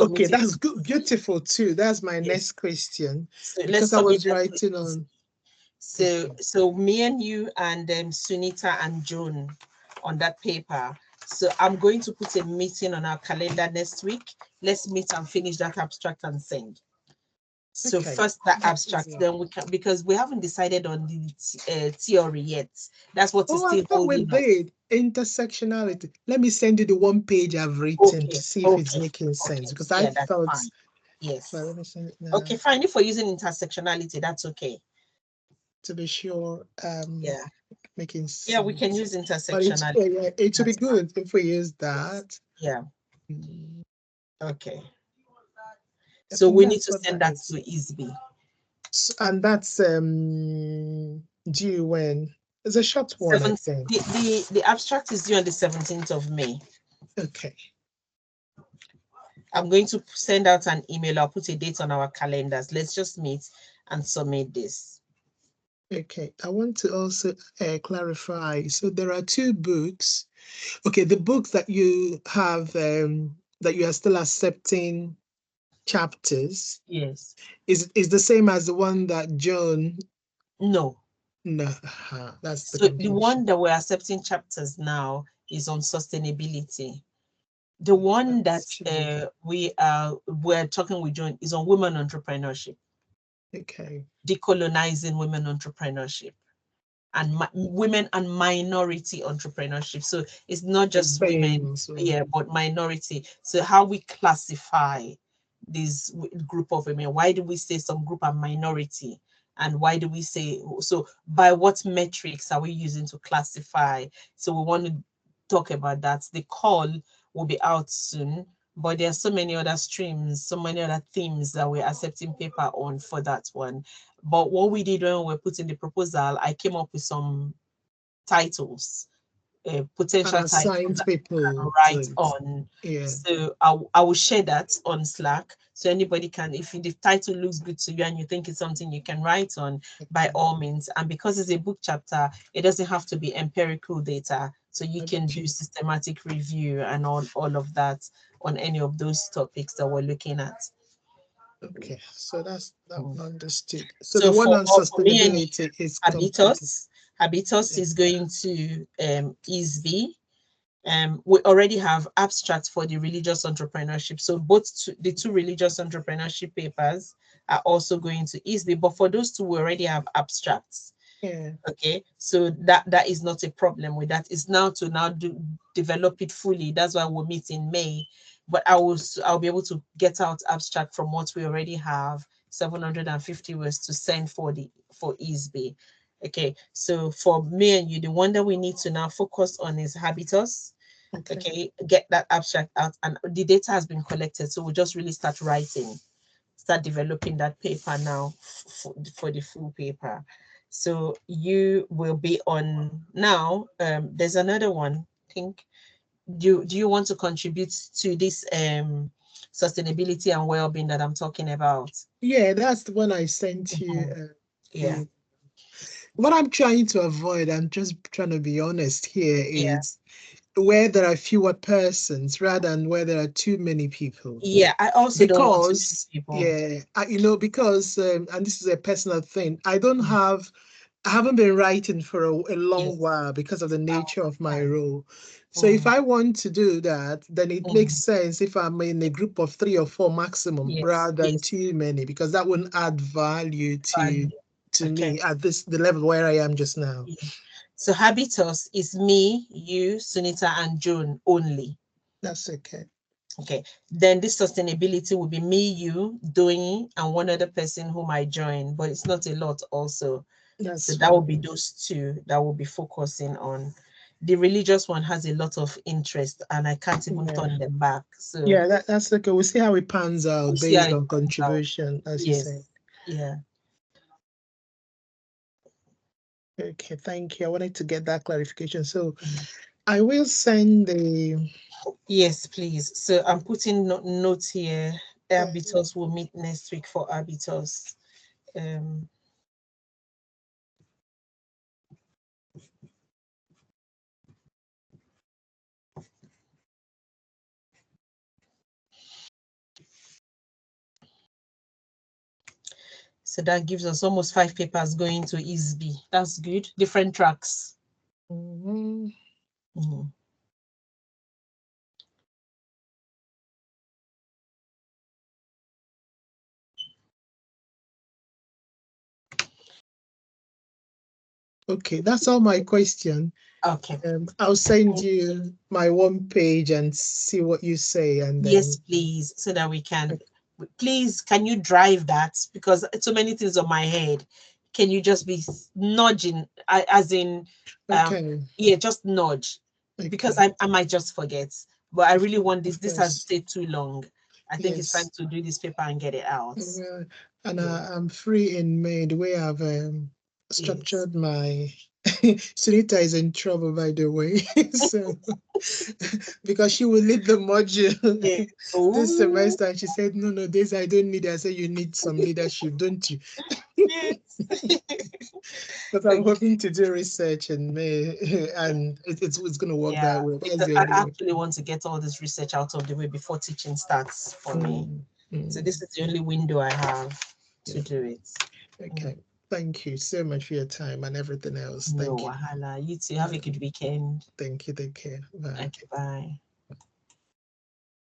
Okay, that's good, beautiful too. That's my next question. So because I was writing on. So me and you and Sunita and Joan on that paper. So I'm going to put a meeting on our calendar next week. Let's meet and finish that abstract and send. So first the abstract, then we can, because we haven't decided on the theory yet. That's what is still I thought we did. Intersectionality. Let me send you the one page I've written to see if it's making sense, because I thought. Fine. Yes. Well, let me send it now. Okay, fine. If we're using intersectionality, that's okay. To be sure. Yeah. Making sense. Yeah, we can use intersectionality. It would be good if we use that. Yeah. Okay. So we need to send that to ISB. And that's due when? It's a short one, I think. The abstract is due on the 17th of May. Okay. I'm going to send out an email. I'll put a date on our calendars. Let's just meet and submit this. Okay. I want to also clarify. So there are two books. Okay, the books that you have that you are still accepting chapters, yes, is the same as the one that Joan? No, that's the one that we're accepting chapters now is on sustainability. The one that we're talking with Joan is on women entrepreneurship. Okay. Decolonizing women entrepreneurship and women and minority entrepreneurship. So it's not just women, but minority. So how we classify this group of women? Why do we say some group are minority? And why do we say, so by what metrics are we using to classify? So we want to talk about that. The call will be out soon, but there are so many other streams, so many other themes that we're accepting paper on for that one. But what we did when we were putting the proposal, I came up with some titles, potential titles people write on. Yeah. So I will share that on Slack, so anybody can, if the title looks good to you and you think it's something you can write on, by all means. And because it's a book chapter, it doesn't have to be empirical data, so you can do systematic review and all of that on any of those topics that we're looking at. Okay, so that's understood. So the So one for on for me and sustainability is completed. Habitus is going to ISB. We already have abstracts for the religious entrepreneurship. So the two religious entrepreneurship papers are also going to ISB, but for those two, we already have abstracts. Yeah. Okay, so that is not a problem with that. It's now to develop it fully. That's why we'll meet in May. But I'll be able to get out abstract from what we already have, 750 words to send for ISB. Okay, so for me and you, the one that we need to now focus on is Habitus. Okay, get that abstract out, and the data has been collected, so we'll just really start developing that paper now for the full paper. So you will be on now. There's another one. I think do you want to contribute to this sustainability and well-being that I'm talking about? Yeah, that's the one I sent you. Yeah. What I'm trying to avoid, I'm just trying to be honest here, is where there are fewer persons rather than where there are too many people. Yeah, I also don't want to lose people. Yeah, because and this is a personal thing. I haven't been writing for a long while because of the nature of my role. So if I want to do that, then it makes sense if I'm in a group of 3 or 4 maximum rather than too many, because that wouldn't add value to me at the level where I am just now. So Habitus is me, you, Sunita, and June only. That's okay. Okay. Then this sustainability will be me, you, Doing, and one other person whom I join, but it's not a lot also. So that will be those two that will be focusing on. The religious one has a lot of interest, and I can't even turn them back. So yeah, that's okay. We'll see how it pans out based on contribution, as you said. Yeah. Okay, thank you. I wanted to get that clarification. So I will send the... Yes, please. So I'm putting notes here. Habitus will meet next week for Habitus. So that gives us almost 5 papers going to ISB. That's good. Different tracks. Okay, that's all my question. Okay. I'll send you my 1 page and see what you say. And then... Yes, please, so that we can. Please, can you drive that? Because so many things on my head. Can you just be nudging, as in, yeah, just nudge, because I might just forget. But I really want this. This has stayed too long. I think it's time to do this paper and get it out. And I'm free in May. The way I've structured my... Sunita is in trouble, by the way. So because she will lead the module this semester, and she said, no, this I don't need. I said, you need some leadership, don't you? Yes. But I'm hoping to do research in May, and it's going to work that way. I actually want to get all this research out of the way before teaching starts for me. So this is the only window I have to do it. Okay. Thank you so much for your time and everything else. Thank you. Wahala. You too. Have a good weekend. Thank you. Take care. Bye. Okay, bye.